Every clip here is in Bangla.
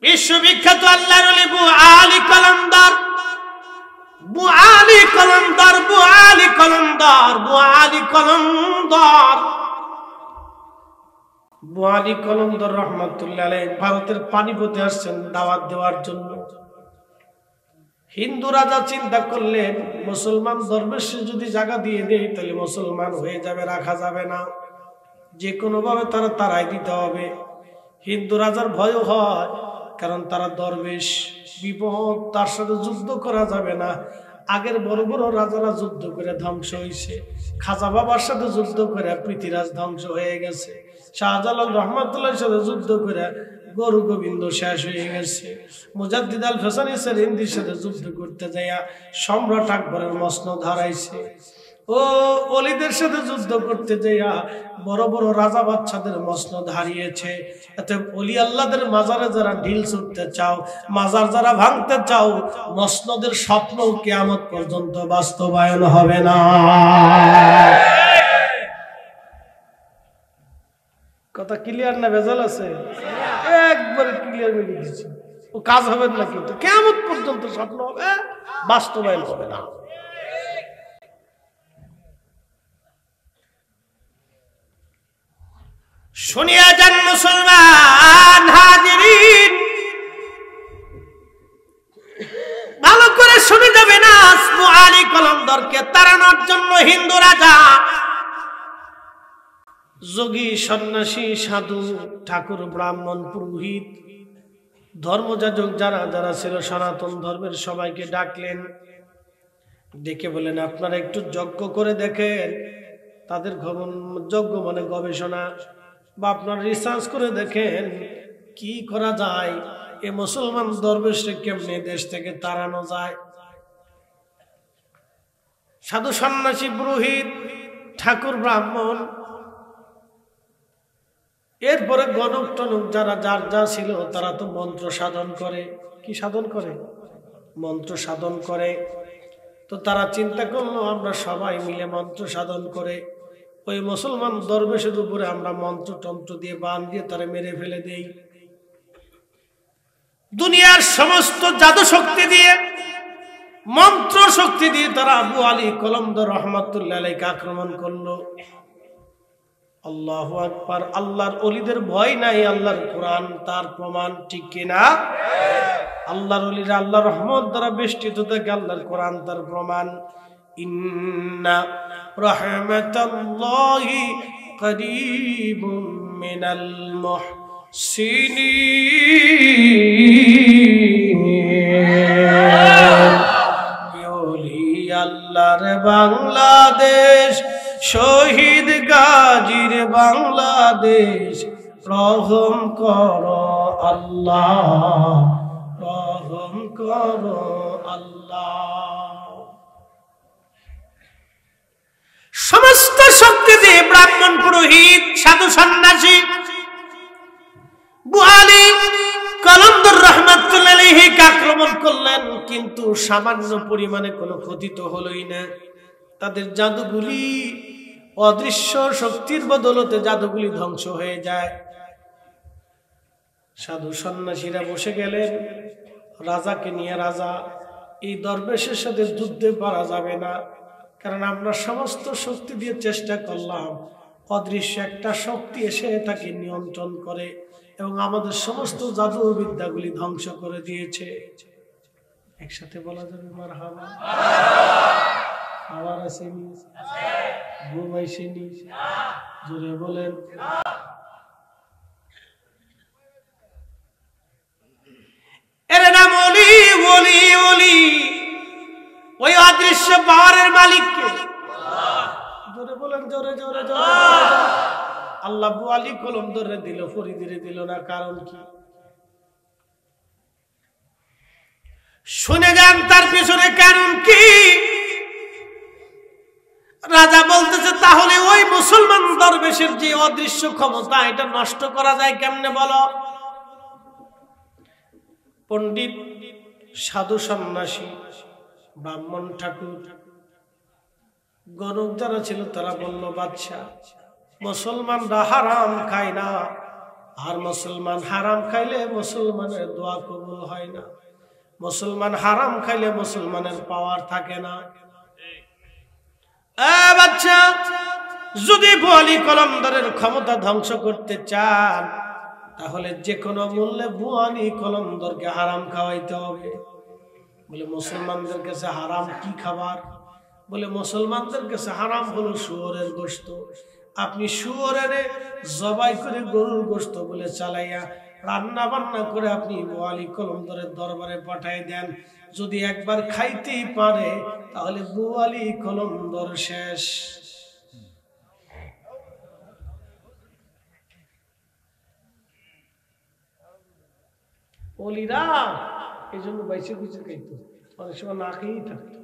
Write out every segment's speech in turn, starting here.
বিশ্ববিখ্যাত আল্লাহর ওলি বুআলি কলমদার, বুআলি কলমদার, বুআলি কলমদার, বুআলি কলমদার, বুআলি কলমদার রহমাতুল্লাহ আলাইহি ভারতের পানিপথে আসছেন দাওয়াত দেওয়ার জন্য। হিন্দু রাজা চিন্তা করলেন মুসলমান দরবেশে যদি জায়গা দিয়ে দেয় তাহলে মুসলমান হয়ে যাবে, রাখা যাবে না, যে কোনো ভাবে তারা তাড়াই দিতে হবে। হিন্দু রাজার ভয় হয়, কারণ তারা দরবেশ, বিপদ, তার সাথে যুদ্ধ করা যাবে না। আগের বড় বড় রাজারা যুদ্ধ করে ধ্বংস হয়েছে, খাজা বাবার সাথে যুদ্ধ করে পৃথিরাজ ধ্বংস হয়ে গেছে, শাহজালাল রহমাতুল্লাহর সাথে যুদ্ধ করে গরু গোবিন্দ শেষ হয়ে গেছে, মুজাদ্দিদ আল ফেসানি হিন্দির সাথে যুদ্ধ করতে যাইয়া সম্রাট আকবরের মসনদ হারাইছে। ও অলিদের সাথে যুদ্ধ করতে যাইয়া বড় বড় রাজা বাচ্চাদের মসনদ হারিয়েছে। এতে অলি আল্লাহদের মাজারে যারা ঢিল ছুটতে চাও, মাজার যারা ভাঙতে চাও, মসনদের স্বপ্ন কিয়ামত পর্যন্ত বাস্তবায়ন হবে না। কথা ক্লিয়ার না ভেজাল আছে? একবার ক্লিয়ার করে দিচ্ছি, ও কাজ হবে না, কিন্তু কিয়ামত পর্যন্ত স্বপ্ন হবে, বাস্তবায়ন হবে না। শুনিয়া যান মুসলমান হাজিরিন, ভালো করে শুনে যাবে না। বুআলি কলমদারকে তাড়ানোর জন্য হিন্দু রাজা, যোগী, সন্ন্যাসী, সাধু, ঠাকুর, ব্রাহ্মণ, পুরোহিত, ধর্মযাজক যারা যারা ছিল সনাতন ধর্মের সবাইকে ডাকলেন। ডেকে বলেন আপনারা একটু যজ্ঞ করে দেখেন, তাদের যজ্ঞ মানে গবেষণা, বা আপনার রিসার্চ করে দেখেন কি করা যায়, এ মুসলমান দরবেশকে কেমনে দেশ থেকে তাড়ানো যায়। সাধু, সন্ন্যাসী, পুরোহিত, ঠাকুর, ব্রাহ্মণ, এরপরে গণক টনক যারা যার যা ছিল তারা তো মন্ত্র সাধন করে। কি সাধন করে? মন্ত্র সাধন করে। তো তারা চিন্তা করলো আমরা সবাই মিলে মন্ত্র সাধন করে ওই মুসলমান দরবেশের উপরে আমরা মন্ত্র তন্ত্র দিয়ে বান দিয়ে তারা মেরে ফেলে দেই। দুনিয়ার সমস্ত জাদু শক্তি দিয়ে, মন্ত্র শক্তি দিয়ে তারা বুআলি কলমদার রহমাতুল্লাহ আলাইহি আক্রমণ করলো। আল্লাহু আকবার। আল্লাহর ওলিদের ভয় নাই, আল্লাহর কোরআন তার প্রমাণ, ঠিক কিনা? আল্লাহর ওলিরা আল্লাহর রহমত দ্বারা বেষ্টিত থাকে, আল্লাহর কোরআন তার প্রমাণ। ইন্না রাহমাতাল্লাহি করিবুম মিনাল মুহসিনিন। আল্লাহর বাংলাদেশ, শহীদ গাজীর বাংলাদেশ, রহম করো আল্লাহ, রহম করো আল্লাহ। সমস্ত শক্তি দিয়ে ব্রাহ্মণ, পুরোহিত, সাধু, সন্ন্যাসী বুআলি কলমদার রহমাতুল্লাহ আলাইহি আক্রমণ করলেন, কিন্তু সামান্য পরিমাণে কোনো ক্ষতি তো হলোই না। তাদের জাদুগুলি, অদৃশ্য শক্তির বদলতে জাদুগুলি ধ্বংস হয়ে যায়। সাধু সন্ন্যাসীরা বসে গেলেন রাজাকে নিয়ে। রাজা, এই দরবেশের সাথে যুদ্ধে পারা যাবে না, কারণ আমরা সমস্ত শক্তি দিয়ে চেষ্টা করলাম, অদৃশ্য একটা শক্তি এসে তাকে নিয়ন্ত্রণ করে এবং আমাদের সমস্ত জাদু বিদ্যাগুলি ধ্বংস করে দিয়েছে। একসাথে বলা যাবে মারহাবা। আবার আসেনি, ঘুম আইসেনি, জোরে বলেন। এর নাম ওলি, ওলি, ওলি। ওই অদৃশ্য পাওয়ারের মালিককে জোরে বলেন, জোরে জোরে জোরে। আল্লাহ বুআলি কলমদারে দিল, ফরিদিরে দিল না, কারণ কি? শুনে যান তার পিছনে কারণ কি। রাজা বলতেছে তাহলে ওই মুসলমান দরবেশের যে অদৃশ্য ক্ষমতা, এটা নষ্ট করা যায় কেমনে বলো? পণ্ডিত, সাধু, সন্ন্যাসী, ব্রাহ্মণ, ঠাকুর, গণক যারা ছিল তারা বলল বাদশা, মুসলমানরা হারাম খায় না, আর মুসলমান হারাম খাইলে মুসলমানের দোয়া কবুল হয় না, মুসলমান হারাম খাইলে মুসলমানের পাওয়ার থাকে না। বাচ্চা, যদি বুয়ালি কলমদারের ক্ষমতা ধ্বংস করতে চান তাহলে যে কোনো মূল্যে বুয়ালি কলমদারকে হারাম খাওয়াইতে হবে। বলে মুসলমানদের কাছে হারাম কি খাবার? বলে মুসলমানদের কাছে হারাম হলো শুয়োরের গোশত। আপনি শুয়োরের জবাই করে গরুর গোশত বলে চালাইয়া রান্না বান্না করে আপনি বুয়ালি কলমদারের দরবারে পাঠাই দেন, যদি একবার খাইতেই পারে তাহলে বুয়ালি কলমদার শেষ। ওলিরা এই জন্য বাইশে গুছে খাইতো, অনেক সময় না খেয়েই থাকতো।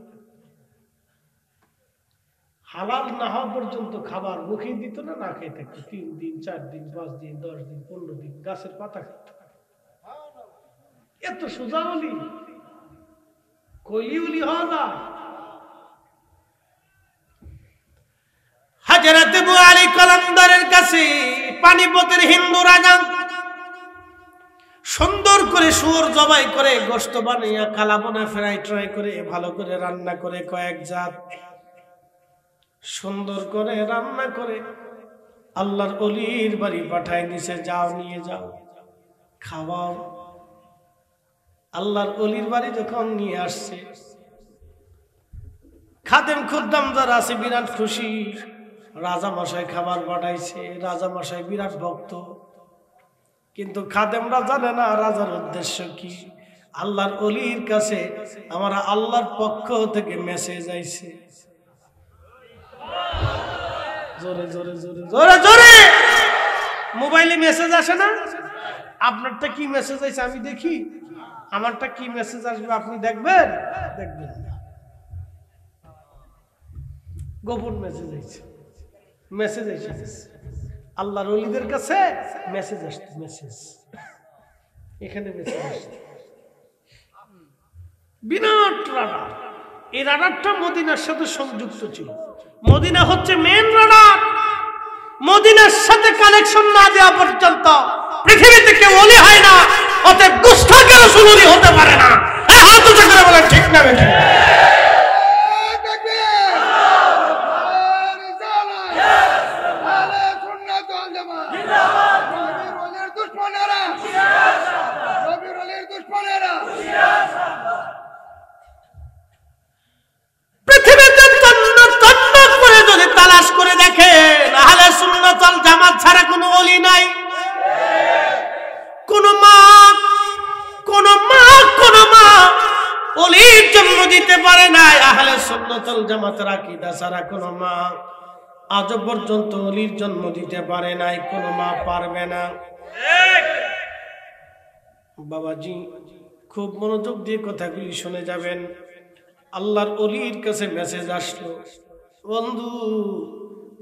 হালাল না হওয়া পর্যন্ত খাবার মুখে দিত না, না খেয়ে থাকতো 3 দিন 4 দিন 5 দিন 10 দিন 15 দিন গাছের পাতা খেত। এত সোজা অলি, কইলি উলি হওয়া না। হযরত বুয়ালি কলমদারের কাছে পানিপতের হিন্দু রাজা সুন্দর করে শুয়োর জবাই করে গোশত বানাইয়া কালাবোনা ফ্রাই ট্রাই করে ভালো করে রান্না করে কয়েক জাত সুন্দর করে রান্না করে আল্লাহর ওলির বাড়ি পাঠায় দিছে, যাও নিয়ে যাও খাওয়াও। আল্লাহর ওলির বাড়ি যখন নিয়ে আসছে, খাদেম খুদ্দাম যারা আছে বিরাট খুশি, রাজা মশাই খাবার পাঠাইছে, রাজা মশাই বিরাট ভক্ত। কিন্তু খাদেমরা জানে না রাজার উদ্দেশ্য কি। আল্লাহর ওলির কাছে আমরা আল্লাহর পক্ষ থেকে মেসেজ আইছে। জোরে জোরে জোরে জোরে জোরে মোবাইলে মেসেজ আসে না? আপনারটা কি মেসেজ আইছে আমি দেখি, আমারটা কি মেসেজ আসবে আপনি দেখবেন? দেখবেন না, গোপন মেসেজ আইছে। মেসেজ আইছে আল্লাহর ওলিদের কাছে, মেসেজ আসছে। মেসেজ এখানে মেসেজ আসছে, বিরাট রাডার। এই রাডারটা মদিনার সাথে সংযুক্ত ছিল। মদিনা হচ্ছে মেন রাডার। মদিনার সাথে কানেকশন না দেওয়া পর্যন্ত পৃথিবীতে কেউ ওলি হয় না, অতএব গুস্তাখে রাসূল ওলি হতে পারে না। এই হাত উঁচু করে বলেন ঠিক না বেঠিক? পৃথিবীতে তন্ন তন্ন করে যদি তালাশ করে দেখে আহলে সুন্নাত ওয়াল জামাত ছাড়া কোনো ওলি নাই। কোন মা ওলির জন্ম দিতে পারে না। আহলে সুন্নাত ওয়াল জামাতের আকীদা ছাড়া কোন মা আজ পর্যন্ত ওলির জন্ম দিতে পারে নাই, কোন মা পারবে না। বাবাজি খুব মনোযোগ দিয়ে কথাগুলি শুনে যাবেন। আল্লাহর ওলির কাছে মেসেজ আসলো, বন্ধু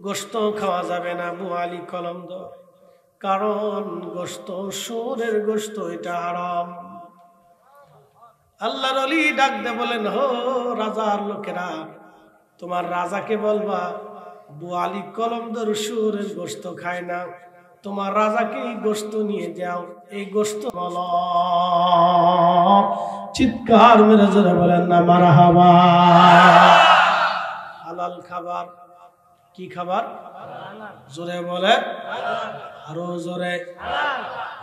গোশত খাওয়া যাবে না বুয়ালি কলমদার, কারণ গোশত শুয়োরের গোশত, এটা হারাম। আল্লাহর ওলি ডাক দে বলেন, হো রাজার লোকেরা, তোমার রাজাকে বলবা বুয়ালি কলমদার শুয়োরের গোশত খায় না, তোমার রাজাকে এই গোশত নিয়ে যাও। এই গোশত বলো, চিৎকার মেরে জোরে বলেন না মারহাবা। হালাল খাবার। কি খাবার? জোরে বলে, আরো জোরে,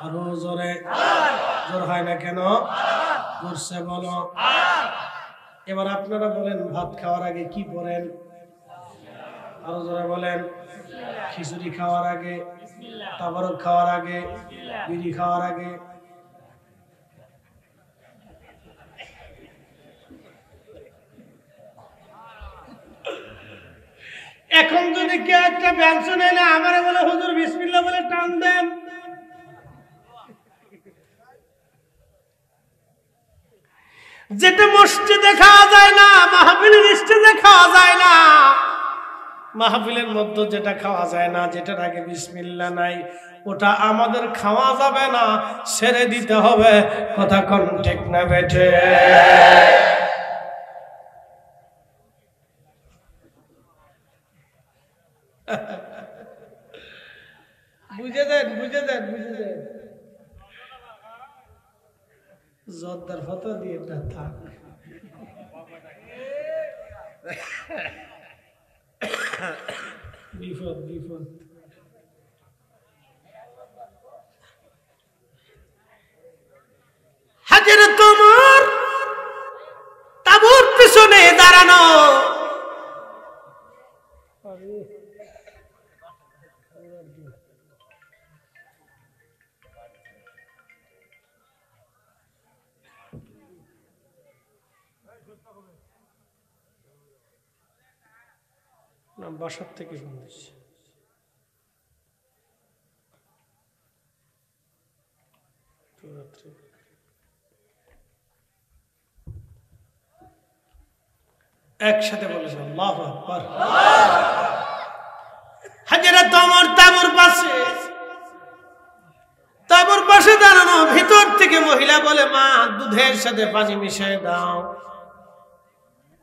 আরো জোরে। জোর হয় না কেন? জোরসে বলো। এবার আপনারা বলেন, ভাত খাওয়ার আগে কি পড়েন? আরো জোরে বলেন। খিচুড়ি খাওয়ার আগে, তাবারক খাওয়ার আগে, বিড়ি খাওয়ার আগে। এখন যদি কেউ একটা ব্যঞ্জন এলে আমারে বলে হুজুর বিসমিল্লাহ বলে টান দেন, যেটা মসজিদে খাওয়া যায় না, মাহফিলের স্টেজে খাওয়া যায় না, মাহফিলের মধ্যে যেটা খাওয়া যায় না, যেটার আগে বিসমিল্লাহ নাই, ওটা আমাদের খাওয়া যাবে না, ছেড়ে দিতে হবে। কথা কোন ঠিক না বেঠে? বুঝে দেন বুঝে দেন বুঝে দেন জোরদার ফটো দিয়ে না থাক বিপদ বিপদ হযরত ওমর তাবুর পিছনে দাঁড়ানো না বাসার থেকে শুনছি একসাথে বলেছেন আল্লাহু আকবার হযরত ওমর তাবুর পাশে দাঁড়ানো ভিতর থেকে মহিলা বলে মা দুধের সাথে পানি মিশিয়ে দাও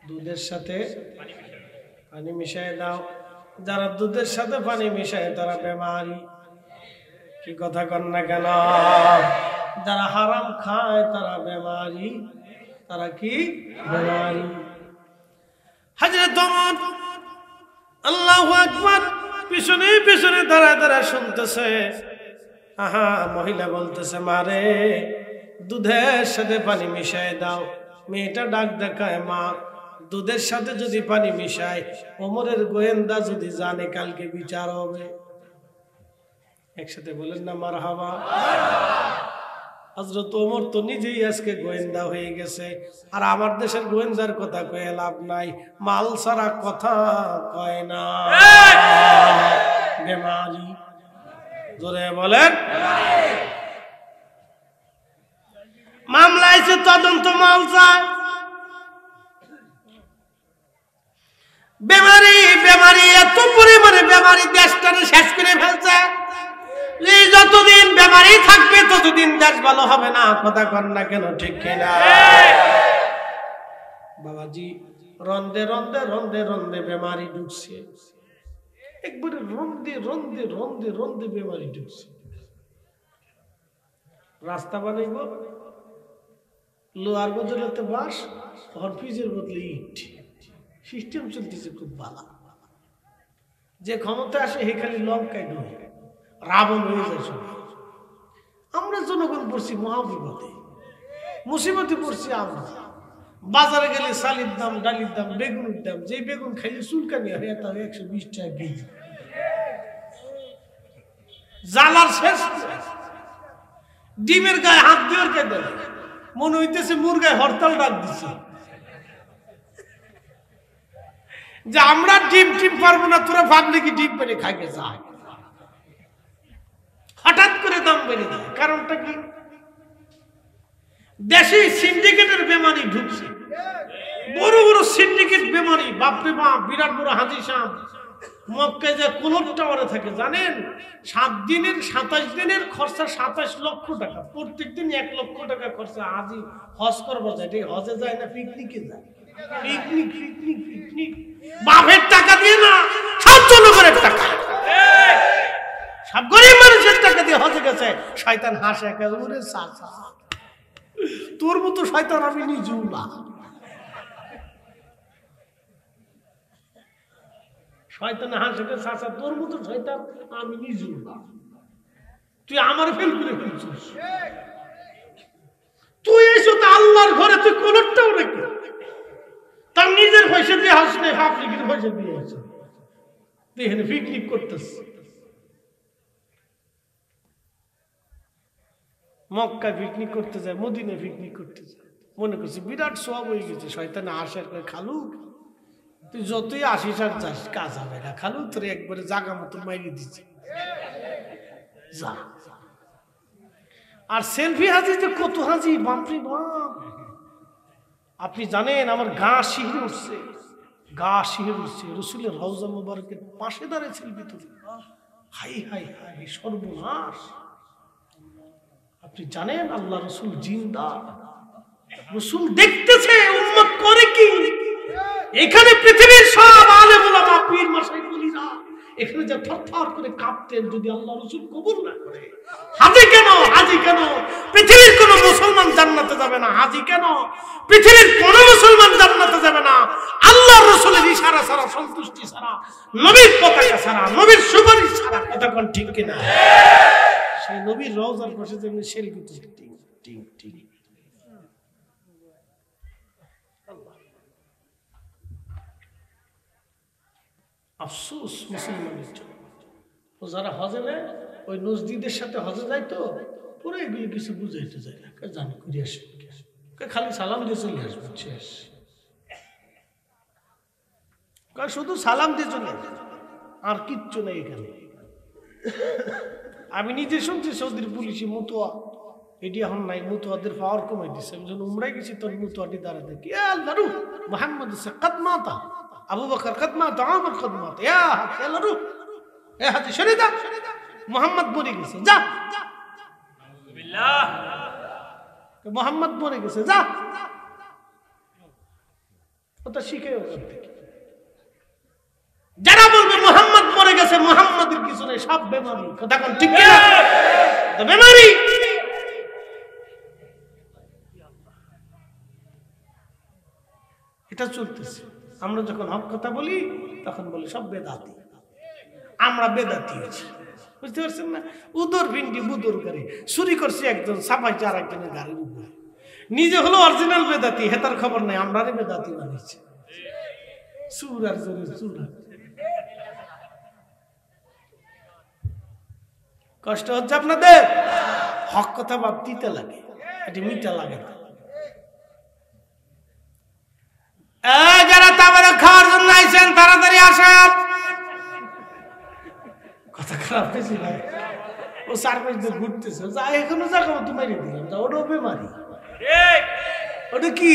দুধের সাথে পানি মিশিয়ে দাও যারা দুধের সাথে পানি মিশায় তারা বেমারি কি কথা কন না কেন যারা হারাম খায় তারা বেমারি তারা কি বেমারি হযরত ওমর আল্লাহু আকবার পিছনে পিছনে দাঁড়ায় দাঁড়ায় শুনতেছে আহা মহিলা বলতেছে মারে দুধের সাথে পানি মিশিয়ে দাও মেয়েটা ডাক দেখায় মা দুধের সাথে যদি পানি মিশায় ওমরের গোয়েন্দা যদি জানে কালকে বিচার হবে একসাথে বলেন না মারহাবা হযরত ওমর তো নিজেই আজকে গোয়েন্দা হয়ে গেছে আর আমার দেশের গোয়েন্দার কথা কয়ে লাভ নাই মাল ছাড়া কথা কয় না বেমারি জোরে বলেন মামলা এসে তদন্ত মাল চায় বেমারি বেমারি এত পরিমাণে বেমারি দেশটাকে শেষ করে ফেলছে এই যতদিন বেমারি থাকবে ততদিন দেশ ভালো হবে না কথা কন না কেন ঠিক কিনা বাবাজি রন্দে রন্দে রন্দে রন্দে বেমারি ঢুকছে একবারে রন্দে রন্দে রন্দে রন্দে বেমারি ঢুকছে রাস্তা বানাইব লোহার বদলে বাঁশ হরফিজের বদলে ইট সিস্টেম চলতেছে খুব ভালো যে ক্ষমতা আসে হে খালি লঙ্কায় ঢুকে রাবণ হয়ে যায় সব আমরা জনগণ পড়ছি মহাবিপদে মুসিবতে পড়ছি আমরা বাজারে গেলে চালের দাম ডালির দাম বেগুনের দাম যে বেগুন খাইলে চুলকানি হয় তা 120 টাকা কেজি জ্বালার শেষ ডিমের গায়ে হাত দেওয়ার কে দেয় মনে হইতেছে মুরগায় হরতাল ডাক দিচ্ছে যে আমরা ডিম টিম পারবো না তোরা ভাবলে কি ডিম পেরে খাইতে যায় হঠাৎ করে দাম বেড়ে যায় কারণটা কি দেশে সিন্ডিকেটের বেমারি ঢুকছে বড় বড় সিন্ডিকেট বেমারি বাপরে বাপ বিরাট বড় হাজি সাহেব মক্কায় যে কোলট টাওয়ারে থাকে জানেন 7 দিনের 27 দিনের খরচা 27 লক্ষ টাকা প্রত্যেকদিন 1 লক্ষ টাকা খরচা হাজি হজ করবো যায় হজে যায় না পিকনিকে যায় পিকনিক পিকনিক পিকনিক বাপের টাকা দিয়ে না সব জনগণের টাকা সব গরিব মানুষের টাকা দিয়ে হজে গেছে শয়তান হাসে একেবারে সাসা তোর মতো শয়তান আমি নিজেও না শয়তান হাসে সাসা তোর মতো শয়তান আমি নিজেও না তুই আমার ফেল করে ফেলছিস তুই এসো তো আল্লাহর ঘরে তুই কোনটাও রেখে তার নিজের পয়সা দিয়ে হাস নেই পাবলিকের পয়সা দিয়ে আছে দেখেন পিকনিক করতেছে মক্কায় পিকনিক করতে যায় মদিনায় পিকনিক করতে যায় মনে করছে বিরাট সব হয়ে গেছে শয়তানে আসার করে খালু তুই যতই আসিস আর যাস কাজ হবে না খালু তোর একবারে জাগা মতো মাইরে দিচ্ছে যা আর সেলফি হাজি যে কত হাজি বাপরে বাপ আপনি জানেন আমার গা শিহরে উঠছে রসুলের রওজা মুবারকের পাশে দাঁড়িয়ে সেলফি তুলে হাই হাই হাই সর্বনাশ আপনি জানেন আল্লাহ রসুল জিন্দা রসুল দেখতেছে উম্মত করে কি এখানে পৃথিবীর সব আলেম ওলামা পীর মাশায়েখ বলিরা এখানে যা থরথর করে কাঁপতেন যদি আল্লাহ রাসূল কবুল না করে। হাজি কেন, হাজি কেন? পৃথিবীর কোন মুসলমান জান্নাতে যাবে না। হাজি কেন? পৃথিবীর কোন মুসলমান জান্নাতে যাবে না আল্লাহর রাসূলের ইশারা ছাড়া, সন্তুষ্টি ছাড়া, নবীর পতাকা ছাড়া, নবীর সুপারিশ ছাড়া। কথা কোন ঠিক কিনা? সেই নবীর রওজার পাশে যেমনি শেলগুটি টিং টিং টিং। আফসোস মুসলমানের জন্য, ও যারা হজে নেয় ওই নজদিদের সাথে হজে যায় তো পুরো এগুলো কিছু বুঝাইতে যায় না, জানি ঘুরে আসবে, খালি সালাম দিয়ে চলে আসবে, শেষ। শুধু সালাম দিয়ে চলে আসবে, আর কিচ্ছু নেই এখানে। আমি নিজে শুনছি সৌদির পুলিশি মুতুয়া এটি এখন নাই, মুতুয়াদের পাওয়ার কমাই দিচ্ছে। আমি যখন উমরাই গেছি তখন মুতুয়াটি দাঁড়াতে কি মোহাম্মদ কদমাতা, আবু বকর কদমাতা, আমর কদমাতা, এ হাজি শরীদা মোহাম্মদ মরে গেছে, যা মোহাম্মদ মরে গেছে, যা। ওটা শিখে ওখান থেকে। যারা বলবে মোহাম্মদ মরে গেছে, মোহাম্মদের কিছু নেই, সব বেমারি। কথা কোন ঠিক কিনা? বেমারি। এটা চলতেছে। আমরা যখন হক কথা বলি তখন বলি সব বেদাতি, আমরা বেদাতি আছি, বুঝতে পারছেন না? উদর ভিন্ডি বুদর করে চুরি করছে একজন, সাফাইছে আর একজনের গাড়ির উপরে, নিজে হলো অরিজিনাল বেদাতি, হেতার খবর নাই, আমরারে বেদাতি বানিয়েছে। চুর আর জোরে চুর। কষ্ট হচ্ছে আপনাদের? হক কথা ভাব দিতে লাগে, এটি মিঠা লাগে না। যারা তাবারে খাওয়ার জন্য আইছেন তাড়াতাড়ি আসেন। কথা খারাপ হয়েছিল, ও সার্ভিস দিয়ে ঘুরতেছে, যা এখনো যা খাবো তুমি দিলাম, যা। ওটা বেমারি, ওটা কি?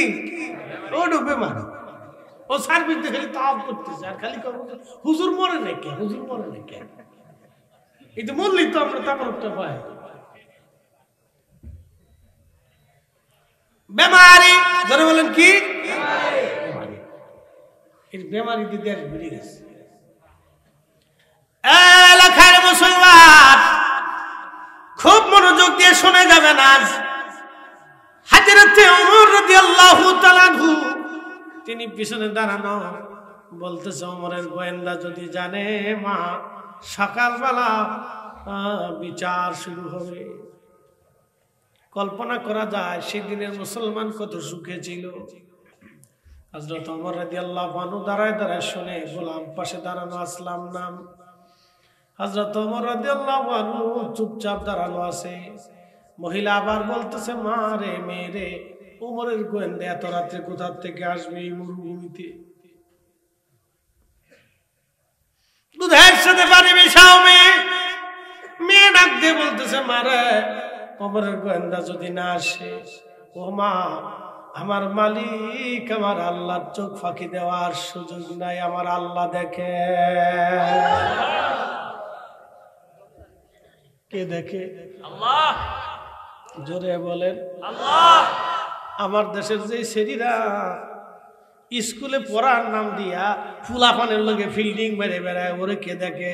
ওটা বেমারি। ও সার্ভিস দিয়ে খালি তাপ করতেছে আর খালি হুজুর মরে নাকি, হুজুর মরে নাকি। এই তো বললি তো আমরা তারপরটা পাই। বেমারি ধরে বলেন কি? এই বেমারি দিয়ে দেশ ঘুরে গেছে। এলাকার মুসলমান খুব মনোযোগ দিয়ে শুনে যাবেন। আজ হযরতে ওমর রাদিয়াল্লাহু তাআলা আনহু তিনি পিছনে দাঁড়ানো, বলতেছে ওমরের গোয়েন্দা যদি জানে মা সকালবেলা বিচার শুরু হবে। কল্পনা করা যায় সেদিনের মুসলমান কত সুখে ছিল। হযরত ওমর রাদিয়াল্লাহু আনহু দাঁড়ায় দাঁড়ায় শুনে, গোলাম পাশে দাঁড়ানো আসলাম নাম। হযরত ওমর রাদিয়াল্লাহু আনহু চুপচাপ দাঁড়ানো আছে। মহিলা আবার বলতেছে, মা রে মেয়ে রে, ওমরের গোয়েন্দা এত রাত্রে কোথা থেকে আসবে এই মরুভূমিতে? দুধের সাথে পানি মিশাও মেয়ে। মেয়ে ডাক দিয়ে বলতেছে, মা রে, ওমরের গোয়েন্দা যদি না আসে, ও মা আমার মালিক আমার আল্লাহর চোখ ফাঁকি দেওয়ার সুযোগ নাই, আমার আল্লাহ দেখে। কে দেখে? আল্লাহ। জোরে বলেন আল্লাহ। আমার দেশের যে ছেলেরা স্কুলে পড়ার নাম দিয়া ফুলাফানের লগে ফিল্ডিং মেরে বেড়ায়, ওরে কে দেখে?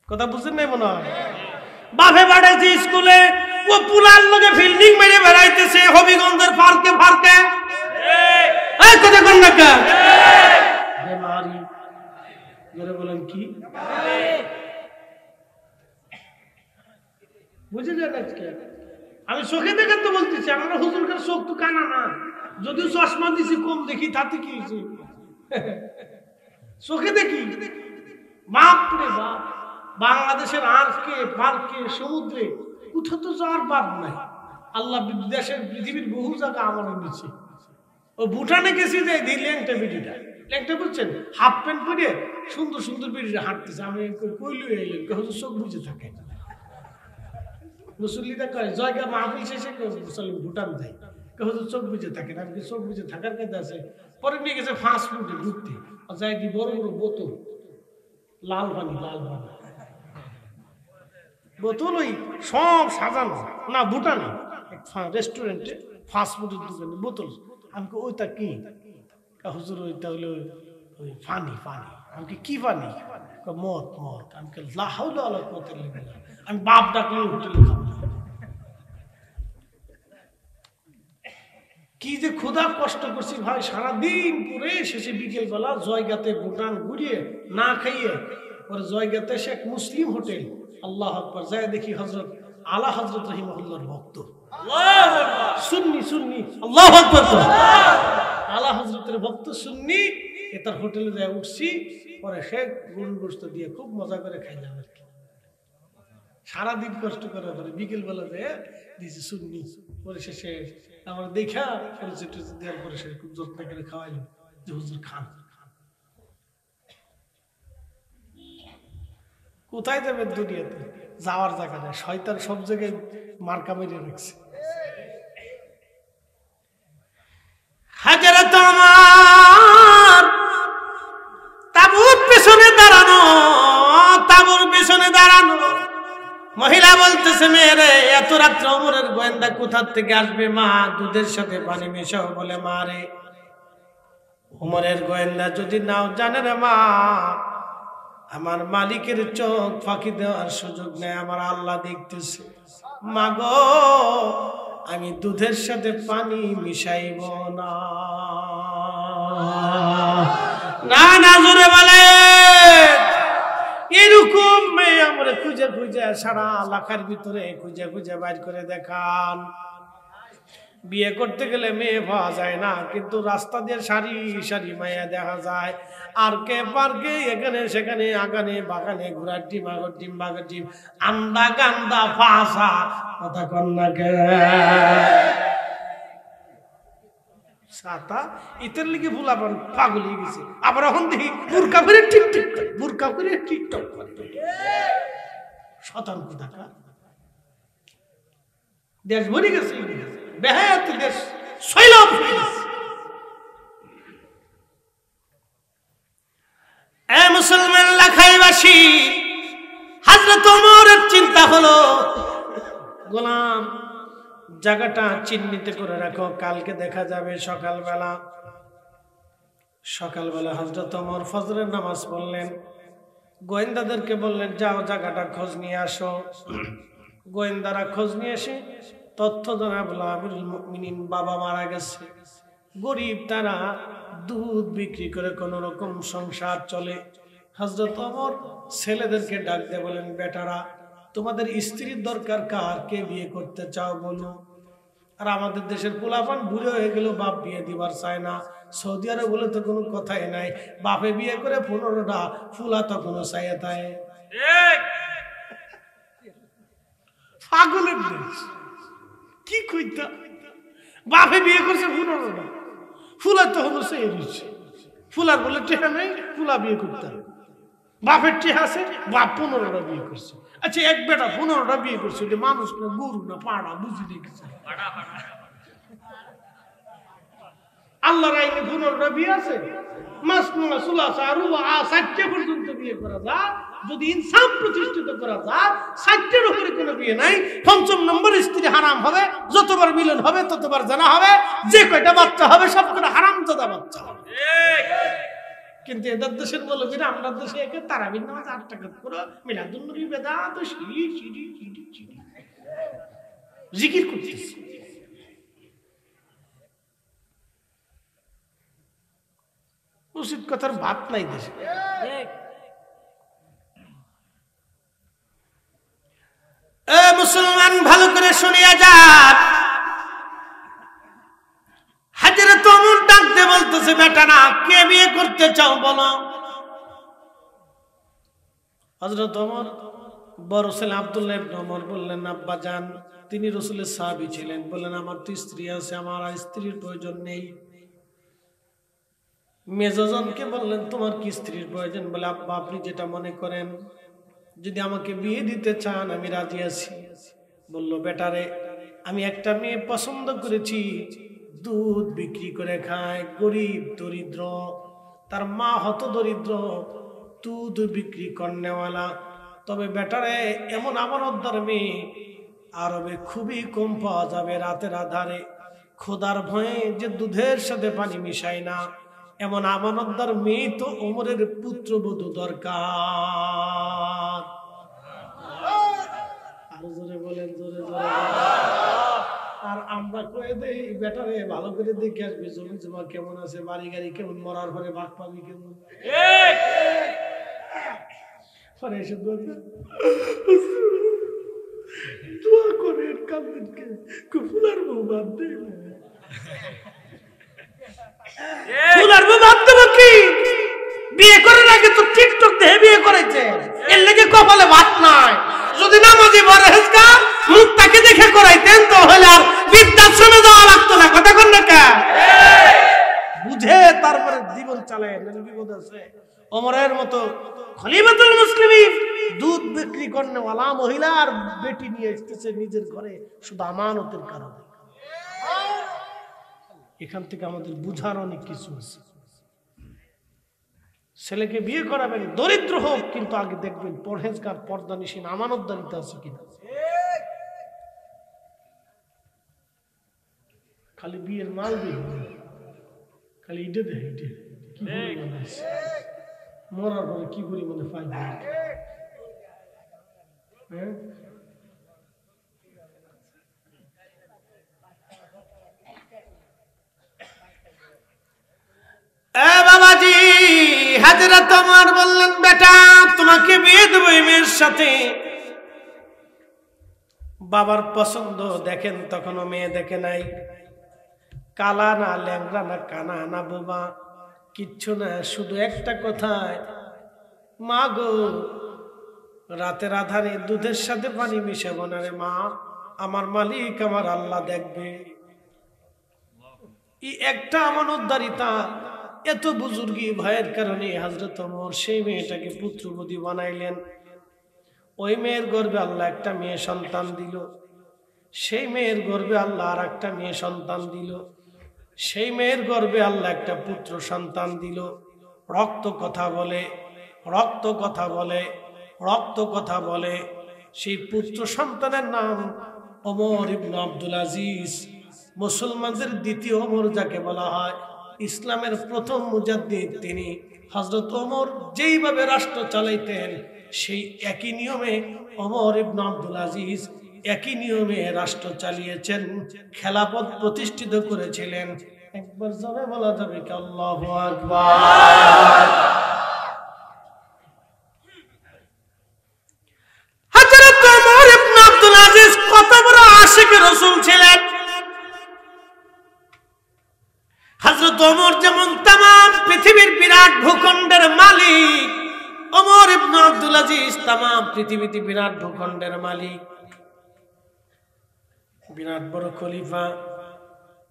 কথা বুঝছেন নাই মনে হয়? বাপে বাড়াইছে স্কুলে, ও পুলার লগে ফিল্ডিং মেরে বেড়াইতেছে হবিগঞ্জের পার্কে পার্কে। এই কথা কোন না কা? বেমারি। জোরে বলেন কি? বুঝে যান আজকে আমি চোখে দেখে তো বলতেছি, আমরা হুজুরকার চোখ তো কানা না, যদিও চশমা দিছি কম দেখি, তাতে কি হয়েছে? চোখে দেখি। বাপরে বাপ, বাংলাদেশের আরকে পার্কে সমুদ্রে কোথাও তো যাওয়ার বাদ নাই। আল্লাহ দেশের পৃথিবীর বহু জায়গা আমার নিচে। ও ভুটানে গেছি যে ল্যাংটা বিড়িটা, ল্যাংটা বুঝছেন, হাফ প্যান্ট পরে সুন্দর সুন্দর বিড়িটা হাঁটতেছে। আমি কইলু এলেন, হুজুর চোখ বুঝে থাকে। মুসল্লিরা কয় জয়গা মাহফিল শেষে ভুটান যায়, হুজুর চোখ বুঝে থাকে। আমি চোখ বুঝে থাকার কাছে আছে। পরে নিয়ে গেছে ফাস্ট ফুডে ঘুরতে, যাই কি বড় বড় বোতল, লাল পানি বোতল, ওই সব সাজানো না ভুটানে রেস্টুরেন্টে ফাস্ট ফুডের দোকানে বোতল। আমি ওইটা কি? হুজুর ওইটা হলো ওই পানি। আমি কি পানি? মদ মদ। আমি লা হাওলা ওয়ালা কুওয়াতা ইল্লা বিল্লাহ। আমি বাপ ডাকলে হোটেলে খাবো। কি যে ক্ষুধা কষ্ট করছি ভাই, সারাদিন পুরে শেষে বিকেল বেলা জয়গাতে ভুটান ঘুরিয়ে না খাইয়ে পরে জয়গাতে শেখ মুসলিম হোটেল, আল্লাহ আকবার, যায় দেখি হযরত আলা হযরত রাহিমাহুল্লাহর ভক্ত, আল্লাহু আকবার, সুন্নি সুন্নি, আল্লাহু আকবার, আলা হযরতের ভক্ত সুন্নি। এটার হোটেলে যায় উঠছি, পরে শেখ গরুর গোশত দিয়ে খুব মজা করে খাইলাম আর কি। সারাদিন কষ্ট করার পরে বিকেল বেলা যায় দিয়েছি সুন্নি, পরে শেষে আমার দেখা পরিচিত দেওয়ার পরে সে খুব যত্ন করে খাওয়াইলো যে হুজুর খান। কোথায় যাবে দুনিয়াতে? যাওয়ার জায়গা নেই, শয়তান সব জায়গায় মার্কা মেরে রাখছে। হাজারে তোমার তাবুর পেছনে দাঁড়ানো, তাবুর পেছনে দাঁড়ানো মহিলা বলতেছে, মেয়েরে এত রাত্রে ওমরের গোয়েন্দা কোথা থেকে আসবে? মা দুধের সাথে পানি মেশাও বলে। মা রে, ওমরের গোয়েন্দা যদি নাও জানে রে মা, আমার মালিকের চোখ ফাঁকি দেওয়ার সুযোগ নেই, আমার আল্লাহ দেখতেছে। মা গো, আমি দুধের সাথে পানি মিশাইব না। না না, জোরে বলে। এরকম মেয়ে আমরা খুঁজে খুঁজে সারা এলাকার ভিতরে খুঁজে খুঁজে বাইর করে দেখান। বিয়ে করতে গেলে মেয়ে পাওয়া যায় না, কিন্তু রাস্তা দিয়ে সারি সারি মায়া দেখা যায়। আর কে পার্কে এখানে সেখানে আগানে বাগানে ঘোড়ার ডিম, আগর ডিম, বাঘের ডিম, আন্দা গান্দা ফাঁসা কথা কন্যাকে সাতা ইতের লিগে ভুলাবান পাগল হয়ে গেছে। আবার এখন দেখি বুরকা করে টিকটক করে, বুরকা করে টিকটক করে। শতাংশ টাকা দেশ ভরে গেছে, বেহায়াত দেশ সৈলাব হয়ে গেছে। এ মুসলমান লাখাইবাসী, হযরত ওমরের চিন্তা হলো, গোলাম জায়গাটা চিহ্নিত করে রাখো, কালকে দেখা যাবে সকালবেলা। সকালবেলা হযরত ওমর ফজরের নামাজ পড়লেন, গোয়েন্দাদেরকে বললেন যাও জায়গাটা খোঁজ নিয়ে আসো। গোয়েন্দারা খোঁজ নিয়ে এসে তথ্য জানাবো আমিরুল মুমিনিন বাবা মারা গেছে, গরিব, তারা দুধ বিক্রি করে কোন রকম সংসার চলে। হযরত ওমর ছেলেদেরকে ডাক দিয়ে বলেন, বেটারা তোমাদের স্ত্রীর দরকার কার? কে বিয়ে করতে চাও বলো। আর আমাদের দেশের পোলাপান বুড়ো হয়ে গেল, বাপ বিয়ে দিবার চায় না। সৌদি আরব বলে তো কোনো কথাই নাই, বাপে বিয়ে করে 15টা, ফুলা তখনও চাইয়া তাই। পাগলের দেশ, কি কইতা? বাপে বিয়ে করছে 15টা, ফুলা তখনও চাইয়া দিচ্ছে। ফুলার বলে টেহা নেই, ফুলা বিয়ে করতে হবে। বাপের টেহা আছে, বাপ 15টা বিয়ে করছে। আচ্ছা, এক বেটা 15টা বিয়ে করছে, মানুষ না গরু না পাড়া, বুঝি দেখেছে। আল্লাহর আইনে 15টা বিয়ে আছে, মাসনুয়া সুলাসা রুবা 60 পর্যন্ত বিয়ে করা যায়। যদি ইনসাফ প্রতিষ্ঠিত করা যায়, 60-এর উপরে কোনো বিয়ে নাই। 5ম নম্বর স্ত্রী হারাম হবে, যতবার মিলন হবে ততবার জানা হবে, যে কয়টা বাচ্চা হবে সব কটা হারামজাদা বাচ্চা হবে। কিন্তু এদের দেশের বলে যে আমরা দেশে একে তারাবির নামাজ 8 টাকা করে মিলাদুন নবী বেদাত শিরি শিরি শিরি শিরি জিকির করতেছে। উচিত কথার ভাত নাই দেশে। এ মুসলমান, ভালো করে শুনিয়া যান। হযরত ওমর ডাকতে বলতেছে, বেটা না, কে বিয়ে করতে চাও বলো। হযরত ওমর বড় ছেলে আব্দুল্লাহ ইবনে ওমর বললেন, আব্বা জান, তিনি রাসূলের সাহাবী ছিলেন, বললেন আমার তো স্ত্রী আছে, আমার আর স্ত্রীর প্রয়োজন নেই। মেজজনকে বললেন, তোমার কি স্ত্রীর প্রয়োজন? বলে, আব্বা আপনি যেটা মনে করেন, যদি আমাকে বিয়ে দিতে চান আমি রাজি আছি। বলল, বেটারে, আমি একটা মেয়ে পছন্দ করেছি, দুধ বিক্রি করে খায়, গরিব দরিদ্র, তার মা হত দরিদ্র, দুধ বিক্রি করনেওয়ালা। তবে বেটারে, এমন আমানতদার মেয়ে আরবে খুবই কম পাওয়া যাবে। রাতের আধারে খোদার ভয়ে যে দুধের সাথে পানি মিশায় না, এমন আমানতদার মেয়ে তো ওমরের পুত্রবধূ দরকার। আরো জোরে বলেন, জোরে জোরে। আর আমরা কয়ে দেই বেটারে ভালো করে দেখে আসবি, জমি জমা কেমন আছে, বাড়ি গাড়ি কেমন, মরার পরে ভাগ পাবি কেমন। পরে এসে দোয়া করে কান্দেনকে ফুলার বউ বাদ দে, ফুলার বউ বাদ দেবো কি? বিয়ে করার আগে তো টিকটক দেখে বিয়ে করেছে, এর লেগে কপালে ভাত নাই। যদি নামাজি পরহেজগা মুখটাকে দেখে করাইতেন তাহলে আর বৃদ্ধাশ্রমে যাওয়া লাগতো না। কথা কোন না বুঝে তারপরে জীবন চালায়, বিপদ আছে। ওমরের মতো খলিফাতুল মুসলিমিন দুধ বিক্রি করনেওয়ালা মহিলা আর বেটি নিয়ে এসেছে নিজের ঘরে শুধু আমানতের কারণে। এখান থেকে আমাদের বুঝার অনেক কিছু আছে। ছেলেকে বিয়ে করাবেন, দরিদ্র হোক, কিন্তু আগে দেখবেন পরহেজগার, পর্দানিশীন, আমানতদারিতা আছে কিনা। খালি বিয়ের মাল দিয়ে খালি ইটে দেয়, ইটে কি মরার পরে কি পরিমাণে পাইবে। বাবাজি হাজরত ওমর বললেন, বেটা তোমাকে বিয়ে দেবো এই মেয়ের সাথে। বাবার পছন্দ দেখেন, তখনও মেয়ে দেখে নাই। কালা না, ল্যাংড়া না, কানা না, বোবা কিচ্ছু না, শুধু একটা কথায়, মা গো রাতের আধারে দুধের সাথে পানি মিশাবো না রে মা, আমার মালিক আমার আল্লাহ দেখবে। এই একটা আমানতদারিতা, এত বুজুর্গি ভয়ের কারণে হযরত ওমর সেই মেয়েটাকে পুত্রবধূ বানাইলেন। ওই মেয়ের গর্ভে আল্লাহ একটা মেয়ে সন্তান দিল, সেই মেয়ের গর্ভে আল্লাহ আর একটা মেয়ে সন্তান দিল, সেই মেয়ের গর্ভে আল্লাহ একটা পুত্র সন্তান দিল। রক্ত কথা বলে, রক্ত কথা বলে, রক্ত কথা বলে। সেই পুত্র সন্তানের নাম ওমর ইবনে আব্দুল আজিজ, মুসলমানদের দ্বিতীয় ওমর যাকে বলা হয়, ইসলামের প্রথম মুজাদ্দিদ তিনি। হযরত ওমর যেইভাবে রাষ্ট্র চালাইতেন সেই একই নিয়মে ওমর ইবনে আব্দুল আজিজ একই নিয়মে রাষ্ট্র চালিয়েছেন, খেলাফত প্রতিষ্ঠিত করেছিলেন। একবার জোরে বলা যাবে কি আল্লাহু আকবার। হযরত ওমর ইবনে আব্দুল আজিজ কত বড় আশিক রাসূল ছিলেন। হযরত ওমর যেমন तमाम পৃথিবীর বিরাট ভূখণ্ডের মালিক, ওমর ইবনে আব্দুল আজিজ तमाम পৃথিবীতে বিরাট ভূখণ্ডের মালিক, বিরাট বড় খলিফা।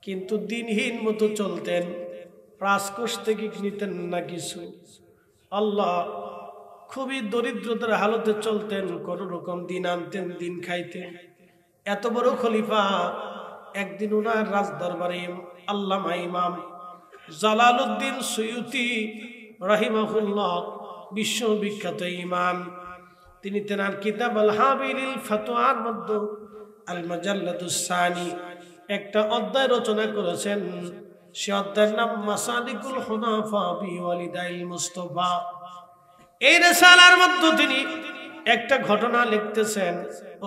কিন্তু দিনহীন মতো চলতেন, রাজকোষ থেকে নিতেন না কিছু। আল্লাহ খুবই দরিদ্রতার হালতে চলতেন, কোন রকম দিন আনতেন, দিন খাইতেন। এত বড় খলিফা, একদিন ওনার রাজ দরবারে আল্লামা ইমাম জালালউদ্দিন সুয়ুতি রাহিমাহুল্লাহ, বিশ্ববিখ্যাত ইমাম, তিনি তেনার কিতাব আল হাবিলিল ফাতওয়ার মধ্যে আল মাজাল্লাতুস সানি একটা অধ্যায় রচনা করেছেন। সে অধ্যায়ের নাম মাসালিকুল হুনাফা বি ওয়ালিদাইল মুস্তাফা। এই রিসালার মধ্যে তিনি একটা ঘটনা লিখতেছেন।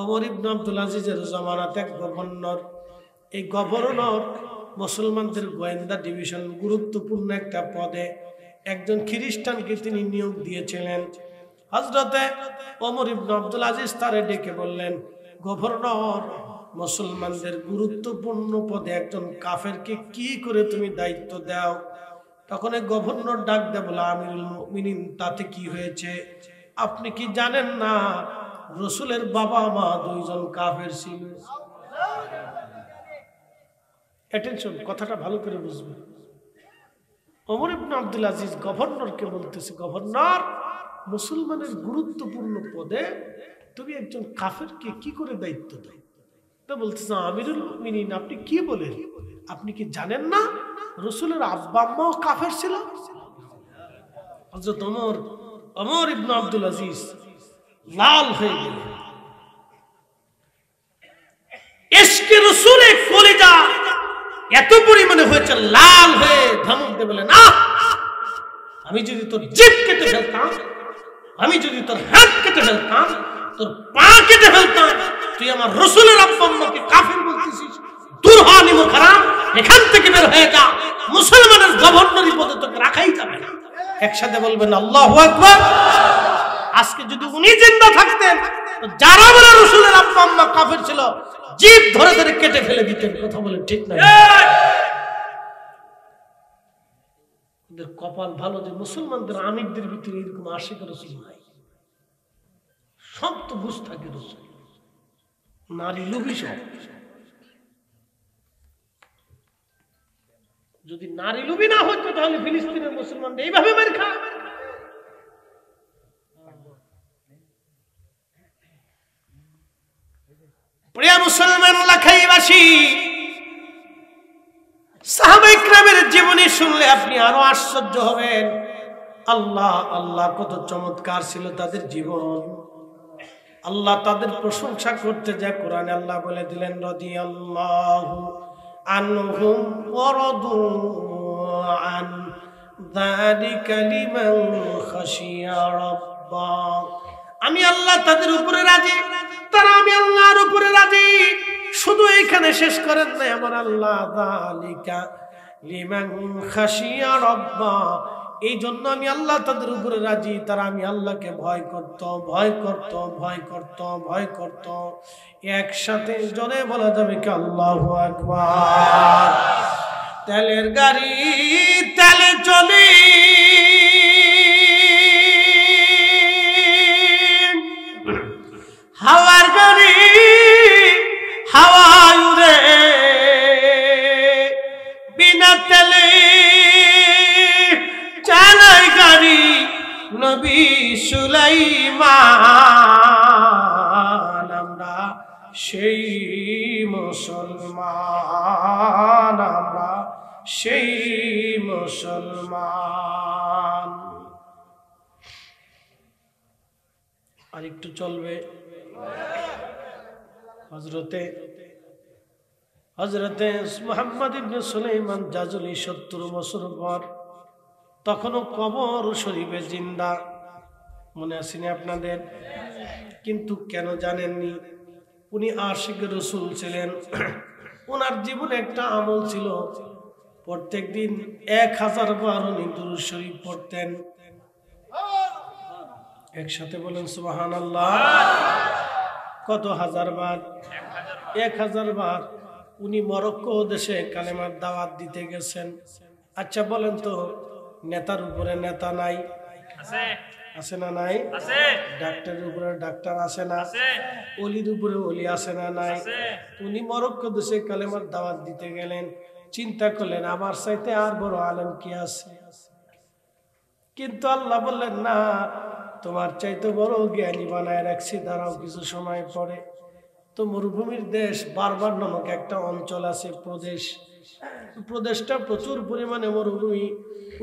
ওমর ইবনে আব্দুল আজিজের জামানাতে এক গভর্নর, এই গভর্নর মুসলমানদের গোয়েন্দা ডিভিশন, গুরুত্বপূর্ণ একটা পদে একজন খ্রিস্টানকে তিনি নিয়োগ দিয়েছিলেন। হযরতে ওমর ইবনে আব্দুল আজিজ তারে ডেকে বললেন, গভর্নর, মুসলমানদের গুরুত্বপূর্ণ পদে একজন কাফেরকে কি করে তুমি দায়িত্ব দাও? তখন এই গভর্নর ডাক দেয় বলে, আমিরুল মুমিনিন, তাতে কি হয়েছে? আপনি কি জানেন না রাসূলের বাবা মা দুইজন কাফের ছিল? অ্যাটেনশন, কথাটা ভালো করে বুঝবেন। ওমর ইবনে আব্দুল আজিজ গভর্নরকে বলতেছে, গভর্নর, মুসলমানের গুরুত্বপূর্ণ পদে তুমি একজন কাফেরকে কি করে দায়িত্ব দাও? তো বলতেছে, আমিরুল মুমিনিন, আপনি কি বলেন? আপনি কি জানেন না রাসূলের আব্বা আম্মাও কাফের ছিল? হযরত ওমর ইবনে আব্দুল আজিজ লাল হয়ে গেলেন। ইশকে রাসূলের কলিজা এত পরিমাণে হয়েছে লাল হয়ে, ধমক দিয়ে বলে, না, আমি যদি তোর জিভ কেটে ফেলতাম, আমি যদি তোর হাত কেটে ফেলতাম, তোর পা কেটে ফেলতাম, তুই আমার রাসূলের আব্বা আম্মাকে কাফের বলতেছিস? দূর হ নিমুখ হারাম, এখান থেকে বের হয়ে যা, মুসলমানের গভর্নরি পদে তোকে রাখাই যাবে না। একসাথে বলবেন আল্লাহু আকবার। আজকে যদি উনি জিন্দা থাকতেন, যারা বলে রাসূলের আব্বা আম্মা কাফের ছিল, জিভ ধরে ধরে কেটে ফেলে দিতেন। কথা বলেন ঠিক না? ওদের কপাল ভালো যে মুসলমানদের আমিরদের ভিতরে এরকম আশিক রাসূল নাই। সব তো বুঝ থাকে রাসূল, নারী লোভী সব। যদি নারী লোভী না হতো তাহলে ফিলিস্তিনের মুসলমানরা এইভাবে মার খায়। প্রিয় মুসলমান লাখাইবাসী, সাহাবায়ে কেরামের জীবনী শুনলে আপনি আরো আশ্চর্য হবেন। আল্লাহ আল্লাহ, কত চমৎকার ছিল তাদের জীবন। আল্লাহ তাদের প্রশংসা করতে যায় কোরআনে আল্লাহ বলে দিলেন, রাদিয়াল্লাহু আনহুম ওয়া রাদু আন যালিকা লিমান খাশিয়া রাব্বা। আমি আল্লাহ তাদের উপরে রাজি, তারা আমি আল্লাহর উপরে রাজি। শুধু এইখানে শেষ করেন না, আমার আল্লাহ যালিকা লিমান খাশিয়া রাব্বা, এই জন্য আমি আল্লাহ তাদের উপরে রাজি, তারা আমি আল্লাহকে ভয় করত, ভয় করত, ভয় করত, ভয় করত। একসাথে জোরে বলা যাবে কি আল্লাহু আকবার। তেলের গাড়ি তেলে চলে, হাওয়ার গাড়ি হাওয়ায় উড়ে, বিনা তেলে চালাই গাড়ি নবী সুলাইমান। আমরা সেই মুসলমান, আমরা সেই মুসলমান। আর একটু চলবে। হযরতে মুহাম্মদ ইবনে সুলাইমান জাজুলি 70 বছর পর, তখনও কবর শরীফে জিন্দা। মনে আসেনি আপনাদের? কিন্তু কেন জানেননি? উনি আশিক রাসূল ছিলেন। ওনার জীবনে একটা আমল ছিল, প্রত্যেক দিন 1000 বার উনি দুরূদ শরীফ পড়তেন। একসাথে বলেন সুবহানাল্লাহ। কত হাজার বার? 1000 বার। উনি মরক্কো দেশে কালেমার দাওয়াত দিতে গেছেন। আচ্ছা বলেন তো, নেতার উপরে নেতা নাই? আছে না নাই? ডাক্তারের উপরে ডাক্তার আছে না? ওলির উপরে ওলি আছে না নাই? উনি মরক্কো দেশে কালেমার দাওয়াত দিতে গেলেন। চিন্তা করলেন আমার চাইতে আর বড় আলেম কি আছে? কিন্তু আল্লাহ বললেন না, তোমার চাইতে বড় জ্ঞানী বানায় রাখছি, দাঁড়াও কিছু সময় পরে। তো মরুভূমির দেশ বারবার নামক একটা অঞ্চল আছে, প্রদেশটা প্রচুর পরিমাণে মরুভূমি,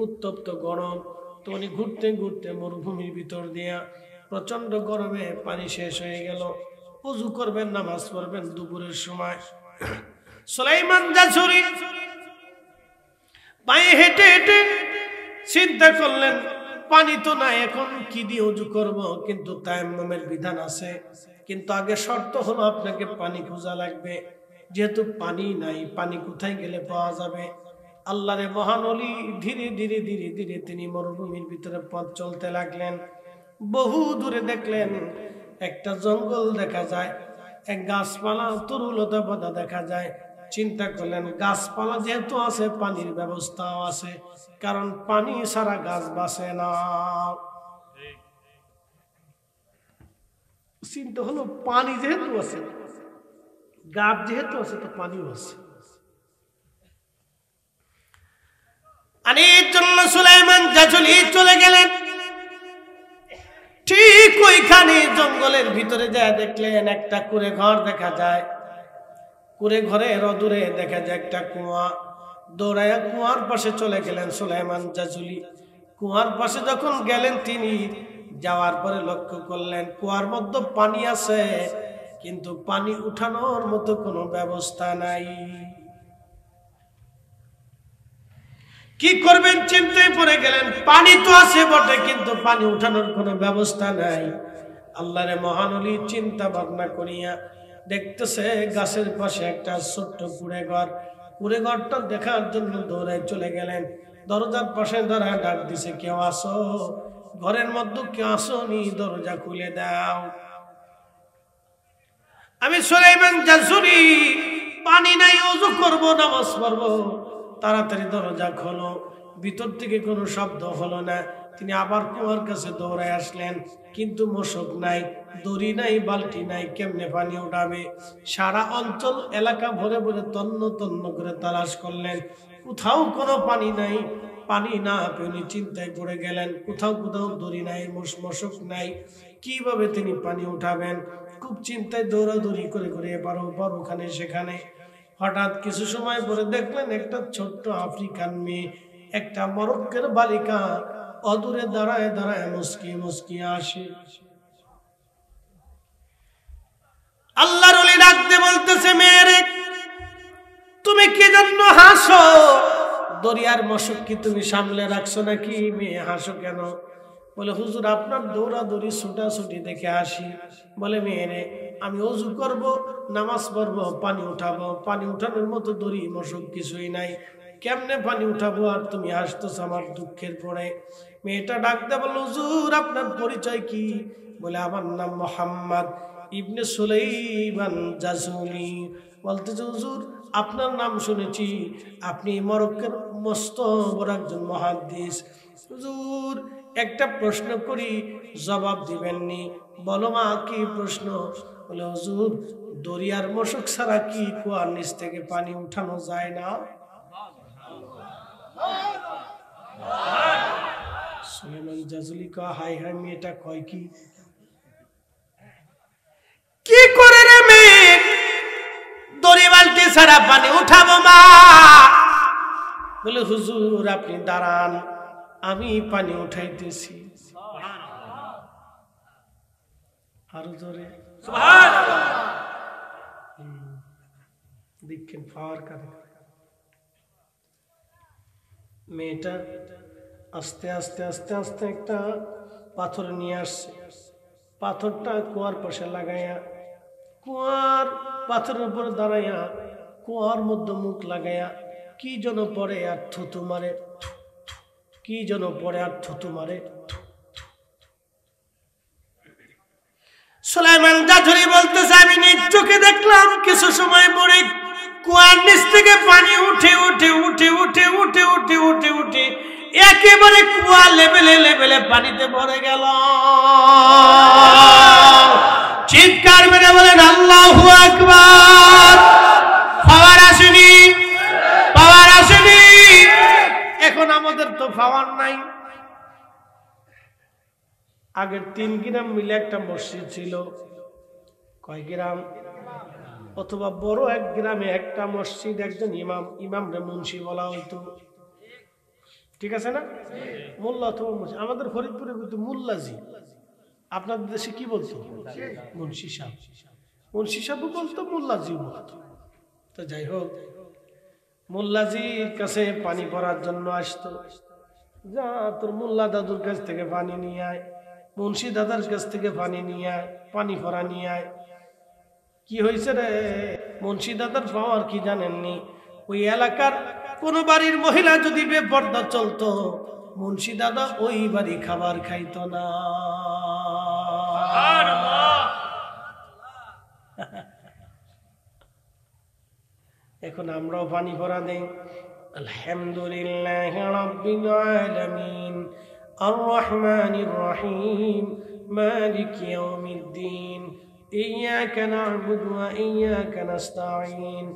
উত্তপ্ত গরম। তো উনি ঘুরতে ঘুরতে মরুভূমির ভিতর দিয়া, প্রচন্ড গরমে পানি শেষ হয়ে গেল। ওযু করবেন, নামাজ পড়বেন দুপুরের সময়। সুলাইমান জাজুরি পায়ে হেঁটে হেঁটে চিন্তা করলেন পানি তো নাই, এখন কি দিয়ে ওযু করব? কিন্তু তায়াম্মুমের বিধান আছে, কিন্তু আগে শর্ত হলো আপনাকে পানি খোঁজা লাগবে। যেহেতু পানি নাই, পানি কোথায় গেলে পাওয়া যাবে? আল্লাহরে মহান ওলি ধীরে ধীরে ধীরে ধীরে তিনি মরুভূমির ভিতরে পথ চলতে লাগলেন। বহু দূরে দেখলেন একটা জঙ্গল দেখা যায়, এক গাছপালা তরুলতা পাতা দেখা যায়। চিন্তা করলেন গাছপালা যেহেতু আছে, পানির ব্যবস্থাও আছে, কারণ পানি ছাড়া গাছ বাঁচে না। চিন্তা হলো পানি যেহেতু আছে, গাছ যেহেতু আছে, তো পানিও আছে। আর এর জন্য সুলাইমান জাজুলি চলে গেলেন। ঠিক ওইখানে জঙ্গলের ভিতরে যায় দেখলেন একটা কুঁড়ে ঘর দেখা যায়। কুঁড়ে ঘরের অদূরে দেখা যায় একটা কুয়া। দৌড়াইয়া কুয়ার পাশে চলে গেলেন সুলাইমান জাজুলি। কুয়ার পাশে যখন গেলেন, তিনি যাওয়ার পরে লক্ষ্য করলেন কুয়ার মধ্যে পানি আছে, কিন্তু পানি উঠানোর মতো কোনো ব্যবস্থা নাই। কি করবেন চিন্তায় পড়ে গেলেন। পানি তো আছে বটে, কিন্তু পানি উঠানোর কোনো ব্যবস্থা নাই। আল্লাহরে মহান ওলি চিন্তা ভাবনা করিয়া দেখতেছে গাছের পাশে একটা ছোট্ট কুড়ে ঘরটা দেখার জন্য দৌড়ায় চলে গেলেন। দরজার পাশে দাঁড়া ডাক দিছে, কেউ আসো, ঘরের মধ্যে কেউ আসোনি, দরজা খুলে দাও, আমি সুলাইমান জাসুরি, পানি নাই, ওযু করব, নামাজ পড়বো, তাড়াতাড়ি দরজা খোলো। ভিতর থেকে কোনো শব্দ হলো না। তিনি আবার কুয়ার কাছে দৌড়ায় আসলেন, কিন্তু মশক নাই, দড়ি নাই, বালতি নাই, কেমনে পানি উঠাবে? সারা অঞ্চল এলাকা ভরে ভরে তন্ন তন্ন করে তালাশ করলেন, কোথাও কোনো পানি নাই। পানি না পেয়ে চিন্তায় পড়ে গেলেন, কোথাও দড়ি নাই, মশক নাই, কিভাবে তিনি পানি উঠাবেন? খুব চিন্তায় দৌড়াদৌড়ি করে করে এবারও ওখানে সেখানে। হঠাৎ কিছু সময় পরে দেখলেন একটা ছোট্ট আফ্রিকান মেয়ে, একটা মরক্কের বালিকা অদূরে দাঁড়ায় দাঁড়ায় মুস্কি মুস্কি আসে। আল্লাহর ওলি ডাকতে বলতেছে, মেয়েরে তুমি কি জন্য হাসো? দরিয়ার মশক কি তুমি সামলে রাখছো নাকি? মেয়ে হাসো কেন? বলে, হুজুর আপনার দৌড়াদৌড়ি ছুটাছুটি দেখে আসি। বলে, মেয়েরে আমি ওযু করব, নামাজ পড়বো, পানি উঠাবো, পানি উঠানোর মতো দড়ি মশক কিছুই নাই, কেমনে পানি উঠাবো? আর তুমি হাসতেছো আমার দুঃখের পরে। মেয়েটা ডাকতে বলল, হুজুর আপনার পরিচয় কি? বলে, আমার নাম মোহাম্মদ ইবনে সুলাইমান জাসুলি। বলতেছে, হুজুর আপনার নাম শুনেছি, আপনি মরক্কোর মস্ত বড় একজন মুহাদ্দিস। হুজুর একটা প্রশ্ন করি, জবাব দিবেননি? বলো মা, কি প্রশ্ন? বলে, হুজুর দরিয়ার মশক ছাড়া কি কুয়ার নিচ থেকে পানি উঠানো যায় না? সুলাইমান জাসুলি কয়, হাই হাই, মেয়েটা কয় কি? কি করে রে মেয়ে, দড়ি বালতি ছাড়া পানি উঠাবো মা? বলে, হুজুর আপনি দাঁড়ান, আমি পানি উঠাইতেছি। আরো জোরে সুবহানাল্লাহ। দেখেন পাওয়ার কারণে মেয়েটা আস্তে আস্তে আস্তে আস্তে একটা পাথর নিয়ে আসছে। পাথরটা কুয়ার পাশে লাগাইয়া, কুয়ার পাথরের উপরে দাঁড়াইয়া, কুয়ার মধ্যে মুখ লাগাইয়া কি যেন পড়ে আর থুতু মারে, কি যেন পড়ে আর থুতু মারে। সুলাইমান জাসুরি বলতেছে, আমি নিজ চোখে দেখলাম কিছু সময় পরে কুয়ার নিচ থেকে পানি উঠে উঠে উঠে উঠে উঠে উঠে উঠে উঠে একেবারে কুয়া লেভেলে লেভেলে পানিতে ভরে গেল। চিৎকার মেরে বলেন আল্লাহু আকবার। পাওয়ার আসেনি, পাওয়ার আসেনি। এখন আমাদের তো পাওয়ার নাই। আগের 3 গ্রাম মিলে একটা মসজিদ ছিল। কয় গ্রাম? অথবা বড় 1 গ্রামে একটা মসজিদ, একজন ইমাম রে মুন্সি বলা হইতো। ঠিক আছে না? মোল্লা অথবা মুন্সি। আমাদের ফরিদপুরে কিন্তু মুল্লাজি, আপনাদের দেশে কি বলতো? মুন্সি সাহেব। মুন্সি সাহেব বলতো, মুল্লাজি বলতো। তো যাই হোক, মুল্লাজির কাছে পানি পড়ার জন্য আসতো। যা তোর মোল্লা দাদুর কাছ থেকে পানি নিয়ে আয়, মুন্সি দাদার কাছ থেকে পানি নিয়ে আয়, পানি ভরা নিয়ে আয়। কি হয়েছে রে? মুন্সি দাদার পাওয়ার কি জানেননি? ওই এলাকার কোন বাড়ির মহিলা যদি বেপর্দা চলতো, মুন্সি দাদা ওই বাড়ি খাবার খাইতো না। এখন আমরাও পানি ভরা দেই। আলহামদুলিল্লাহি রাব্বিল আলামিন আর রহমানির রহিম মালিকি ইয়াউমিদ্দিন ইয়্যাকা না'বুদু ওয়া ইয়্যাকা নাস্তাঈন।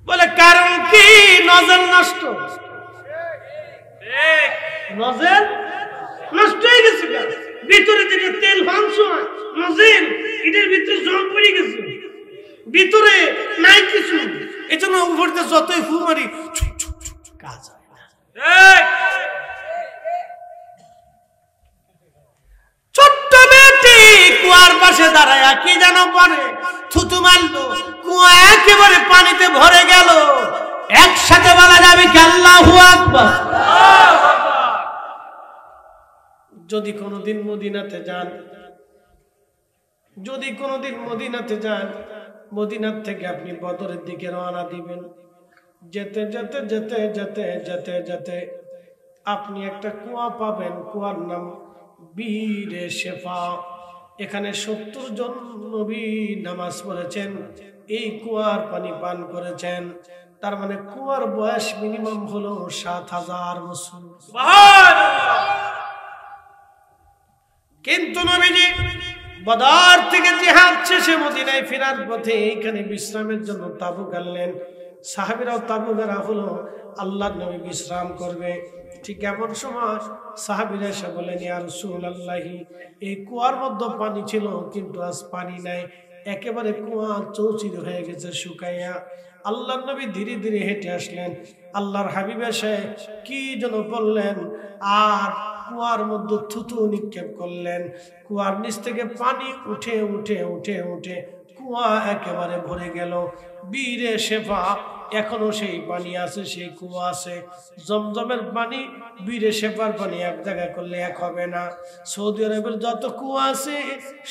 বলে কারণ কি? নজর নষ্ট। নজর নষ্ট হয়ে গেছে। ভিতরে থেকে তেল ভাঙছো, নজর এটার ভিতরে জং পড়ে গেছে, ভিতরে নাই কিছু। এজন্য উপরতে যতই ফু মারি কাজ হয় না। পাশে দাঁড়ায় কি যেন পরে থুতু মারলো, কুয়া একেবারে পানিতে ভরে গেল। একসাথে বলা যাবে কি আল্লাহু আকবার। যদি কোনোদিন মদিনাতে যান, যদি কোনোদিন মদিনাতে যান, মদিনার থেকে আপনি বদরের দিকে রওনা দিবেন। যেতে যেতে যেতে যেতে যেতে যেতে আপনি একটা কুয়া পাবেন, কুয়ার নাম বীরে শেফা। এখানে 70 জন নবী নামাজ পড়েছেন, এই কুয়ার পানি পান করেছেন। তার মানে কুয়ার বয়স মিনিমাম হলো 7000 বছর। কিন্তু নবীজি বদর থেকে জিহাদ শেষে মদিনায় ফেরার পথে এইখানে বিশ্রামের জন্য তাবু গাড়লেন। সাহাবীরাও তাবু গাড়া হলো, আল্লাহর নবী বিশ্রাম করবে। ঠিক এমন সময় সাহাবীরা এসে বলেন, ইয়া রাসূলুল্লাহি, এই কুয়ার মধ্যে পানি ছিল কিন্তু আজ পানি নাই, একেবারে কুয়া চৌচির হয়ে গেছে, শুকাইয়া। আল্লাহর নবী ধীরে ধীরে হেঁটে আসলেন। আল্লাহর হাবিব এসে কি যেন বললেন, আর কুয়ার মধ্যে থুতু নিক্ষেপ করলেন। কুয়ার নিচ থেকে পানি উঠে উঠে উঠে উঠে কুয়া একেবারে ভরে গেল। বীরে শেফা, এখনো সেই পানি আছে, সেই কুয়া আছে। জমজমের পানি, বীরে শেফার পানি এক জায়গায় করলে এক হবে না। সৌদি আরবের যত কুয়া আছে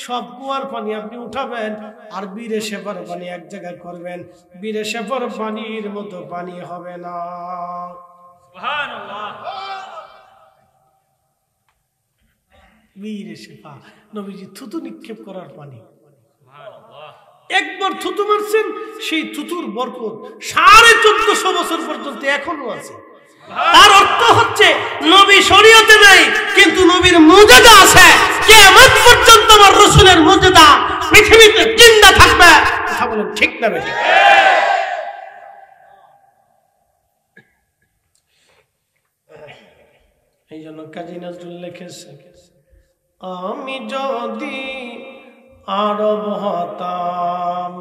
সব কুয়ার পানি আপনি উঠাবেন, আর বীরে শেফার পানি এক জায়গায় করবেন, বীরে শেফার পানির মতো পানি হবে না। সুবহানাল্লাহ। বীরে শেফা, নবীজি থুতু নিক্ষেপ করার পানি। একবার থুতু মারছেন, সেই থুতুর বরকত 1450 বছর পর্যন্ত এখনো আছে। তার অর্থ হচ্ছে নবী শরীয়তে নাই, কিন্তু নবীর মুজিজা আছে। কিয়ামত পর্যন্ত আমার রাসূলের মুজিজা পৃথিবীতে জিন্দা থাকবে। কথা বলেন ঠিক না বেঠিক? এই জন্য কাজী নজরুল লিখেছে, আমি যদি আরব হতাম,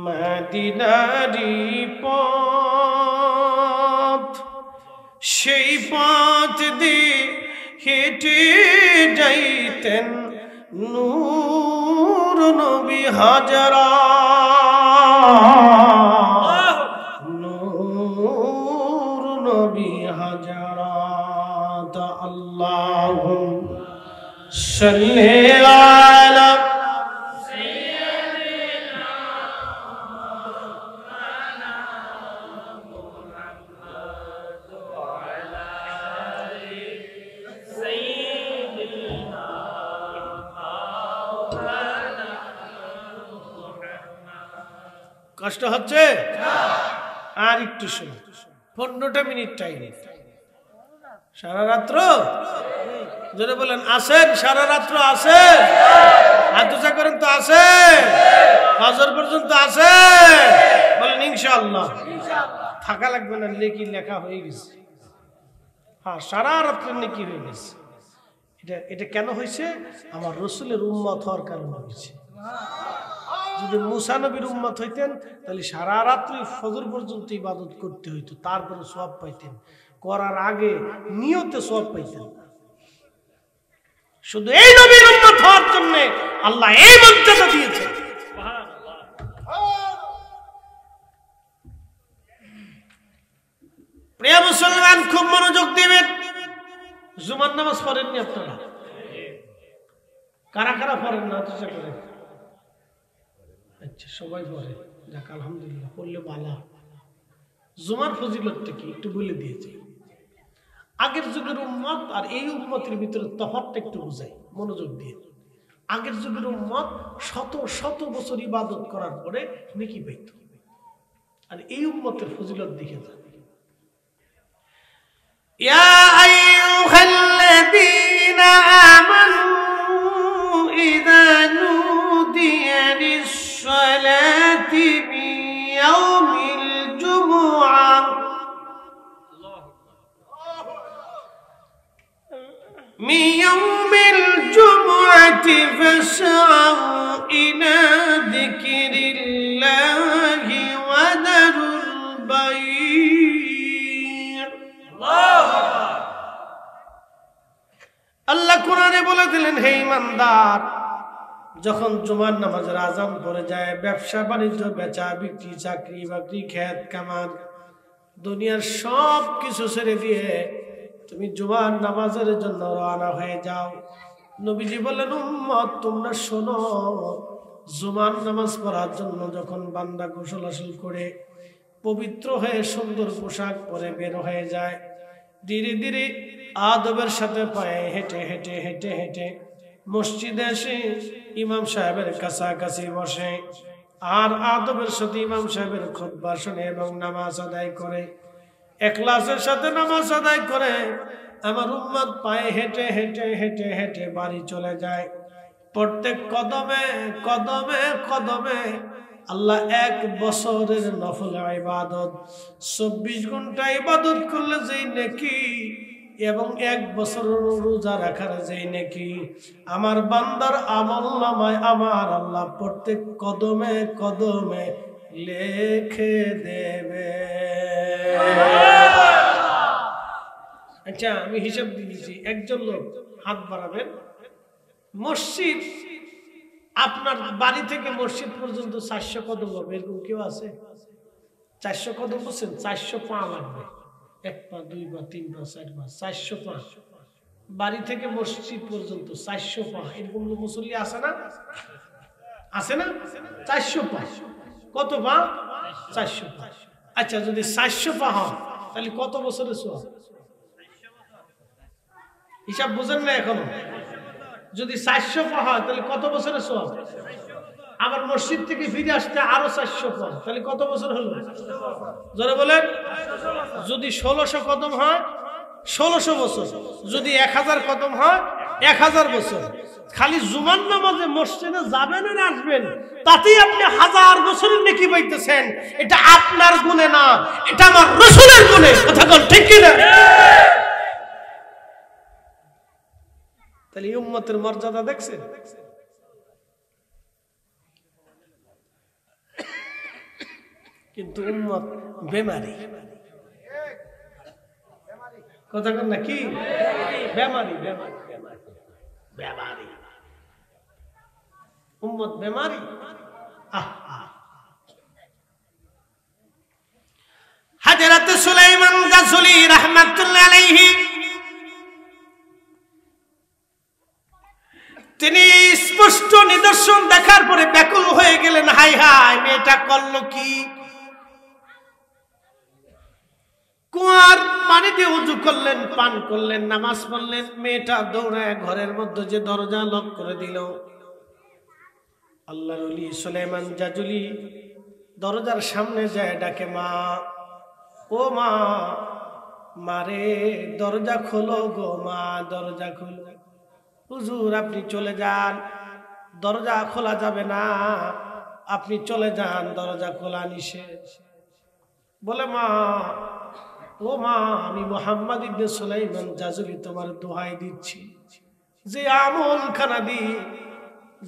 মদিনারি পথ, সেই পথ দিয়ে হেঁটে যাইতেন নূর নবী হাজারা, নূর নবী হাজারা। আল্লাহুম্মা সাল্লি আলা সাইয়্যিদিনা মাওলানা মুহাম্মদ ওয়া আলা আলি সাইয়্যিদিনা মাওলানা মুহাম্মদ। কষ্ট হচ্ছে? আর একটু শুনুন, 15টা মিনিট টাইম। সারা রাত্র যদি বলেন আসেন, সারা রাত্র আসেন, হাত উঁচা করেন তো আসেন, ফজর পর্যন্ত আসেন, বলেন ইনশাআল্লাহ। থাকা লাগবে না, নেকি লেখা হয়ে গেছে। হ্যাঁ, সারা রাত্রের নেকি হয়ে গেছে। এটা কেন হয়েছে? আমার রাসূলের উম্মত হওয়ার কারণে হয়েছে। যদি মুসা নবীর উম্মত হইতেন তাহলে সারা রাত্রি ফজর পর্যন্ত ইবাদত করতে হইতো, তারপরে সওয়াব পাইতেন। করার আগে নিয়তে সওয়াব পাইতেন। শুধু এই নবীর উম্মত হওয়ার জন্য আল্লাহ এই মর্যাদা দিয়েছেন। সুবহানাল্লাহ। প্রিয় মুসলমান, খুব মনোযোগ দিবেন। জুমার নামাজ পড়েননি আপনারা? কারা কারা পড়েন না? চেষ্টা করেন। আচ্ছা, সবাই পড়ে, যাক আলহামদুলিল্লাহ, পড়লে ভালো। জুমার ফজিলতটা কি একটু বলে দিয়েছি। আগের যুগের উম্মত আর এই উম্মতের ভিতরে তফাৎটা একটু বোঝাই, মনোযোগ দিয়ে। আগের যুগের উম্মত শত শত বছর ইবাদত করার পরে নেকি পাইত, আর এই উম্মতের ফজিলত দেখে যান। ইয়া আইয়ুহাল্লাযীনা আমানু ইযা নুদিয়া লিস-সালাতি মিন ইয়াউমিল জুমুআহ من يوم الجمعة فاسعوا إلى ذكر الله وذروا البيع। আল্লাহ কোরআনে বলে দিলেন, হে ঈমানদার, যখন জুমার নামাজের আজান পড়ে যায়, ব্যবসা বাণিজ্য, বেচা বিক্রি, চাকরি বাকরি, খেত কামার, দুনিয়ার সব কিছু ছেড়ে দিয়ে তুমি জুমার নামাজের জন্য রওনা হয়ে যাও। নবীজি বললেন, উম্মত তোমরা শোনো, জুমার নামাজ পড়ার জন্য যখন বান্দা গোসল আসল করে পবিত্র হয়ে সুন্দর পোশাক পরে বের হয়ে যায়, ধীরে ধীরে আদবের সাথে পায়ে হেঁটে হেঁটে হেঁটে হেঁটে মসজিদে এসে ইমাম সাহেবের কাছাকাছি বসে আর আদবের সাথে ইমাম সাহেবের খুতবা শুনে এবং নামাজ আদায় করে, ইখলাসের সাথে নামাজ আদায় করে আমার উম্মত পায়ে হেঁটে হেঁটে হেঁটে হেঁটে বাড়ি চলে যায়। প্রত্যেক কদমে কদমে কদমে আল্লাহ 1 বছরের নফল ইবাদত, 24 ঘন্টা ইবাদত করলে যেই নেকি এবং 1 বছর রোজা রাখার যেই নেকি আমার বান্দার আমলনামায় আমার আল্লাহ প্রত্যেক কদমে কদমে লিখে দেবে। আচ্ছা, আমি হিসাব দিয়েছি, একজন লোক হাত বাড়াবেন। মসজিদ আপনার বাড়ি থেকে মসজিদ পর্যন্ত 400 কদম হবে, এরকম কেউ আছে? 400 কদম বলছেন, 400 পা লাগবে, 1 পা 2 পা 3 পা 4 পা, 400 পা বাড়ি থেকে মসজিদ পর্যন্ত, 400 পা। এরকম মুসল্লি আছে না? আছে না? 400 পা। কত পা? 400 পা। আচ্ছা, যদি 400 পা হয় তাহলে কত বছরের সওয়াব? হিসাব বুঝেন না এখনো? যদি 400 পা হয় তাহলে কত বছরের সওয়াব? আবার মসজিদ থেকে ফিরে আসতে আরো 400 পা, তাহলে কত বছর হলো? জোরে বলেন। যদি 1600 কদম হয় 1600 বছর, যদি 1000 কদম হয় 1000 বছর। খালি জুমার নামাজে মসজিদে যাবেন আর আসবেন, তাতেই আপনি 1000 বছরের নেকি পাইতেছেন। এটা আপনার গুণে না, এটা আমার রাসূলের গুণে। কথা বল ঠিক কি না? তাহলে এই উম্মতের মর্যাদা দেখছেন? কিন্তু উম্মত বেমারি। কথা কন না কি? বেমারি বেমারি বেমারি, উম্মত বেমারি। হযরত সুলাইমান গাজুলি রাহমাতুল্লাহ আলাইহি তিনি স্পষ্ট নিদর্শন দেখার পরে ব্যাকুল হয়ে গেলেন, হাই হাই মেয়েটা করলো কি? কুয়ার পানি দিয়ে উযু করলেন, পান করলেন, নামাজ পড়লেন, মেয়েটা দৌড়ায় ঘরের মধ্যে যে দরজা লক করে দিল। আল্লাহর ওলি সুলাইমান জাজুলি দরজার সামনে যায় ডাকে, মা, ও মা, মারে দরজা খোলো গো মা, দরজা খোলো। হুজুর আপনি চলে যান, দরজা খোলা যাবে না, আপনি চলে যান, দরজা খোলা নিষেধ। বলে, মা, ও মা, আমি মুহাম্মদ ইবনে সুলাইমান জাজুলি তোমার দোহাই দিচ্ছি, যে আমল খানা দিয়ে,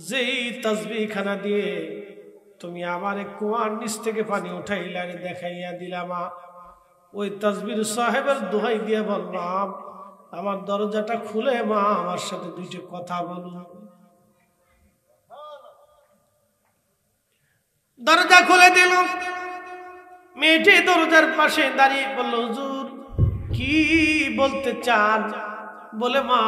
যেই তাসবিহ খানা দিয়ে তুমি আমার কুয়ার নিচ থেকে পানি উঠাইলা দেখাইয়া দিলামা, ওই তাসবির সাহেবের দোহাই দিয়ে বললাম আমার দরজাটা খুলে মা আমার সাথে 2টা কথা বলুন। দরজা খুলে দিল। মেয়েটি দরজার পাশে দাঁড়িয়ে বলল, হুজুর কি বলতে চান? বলে, মা,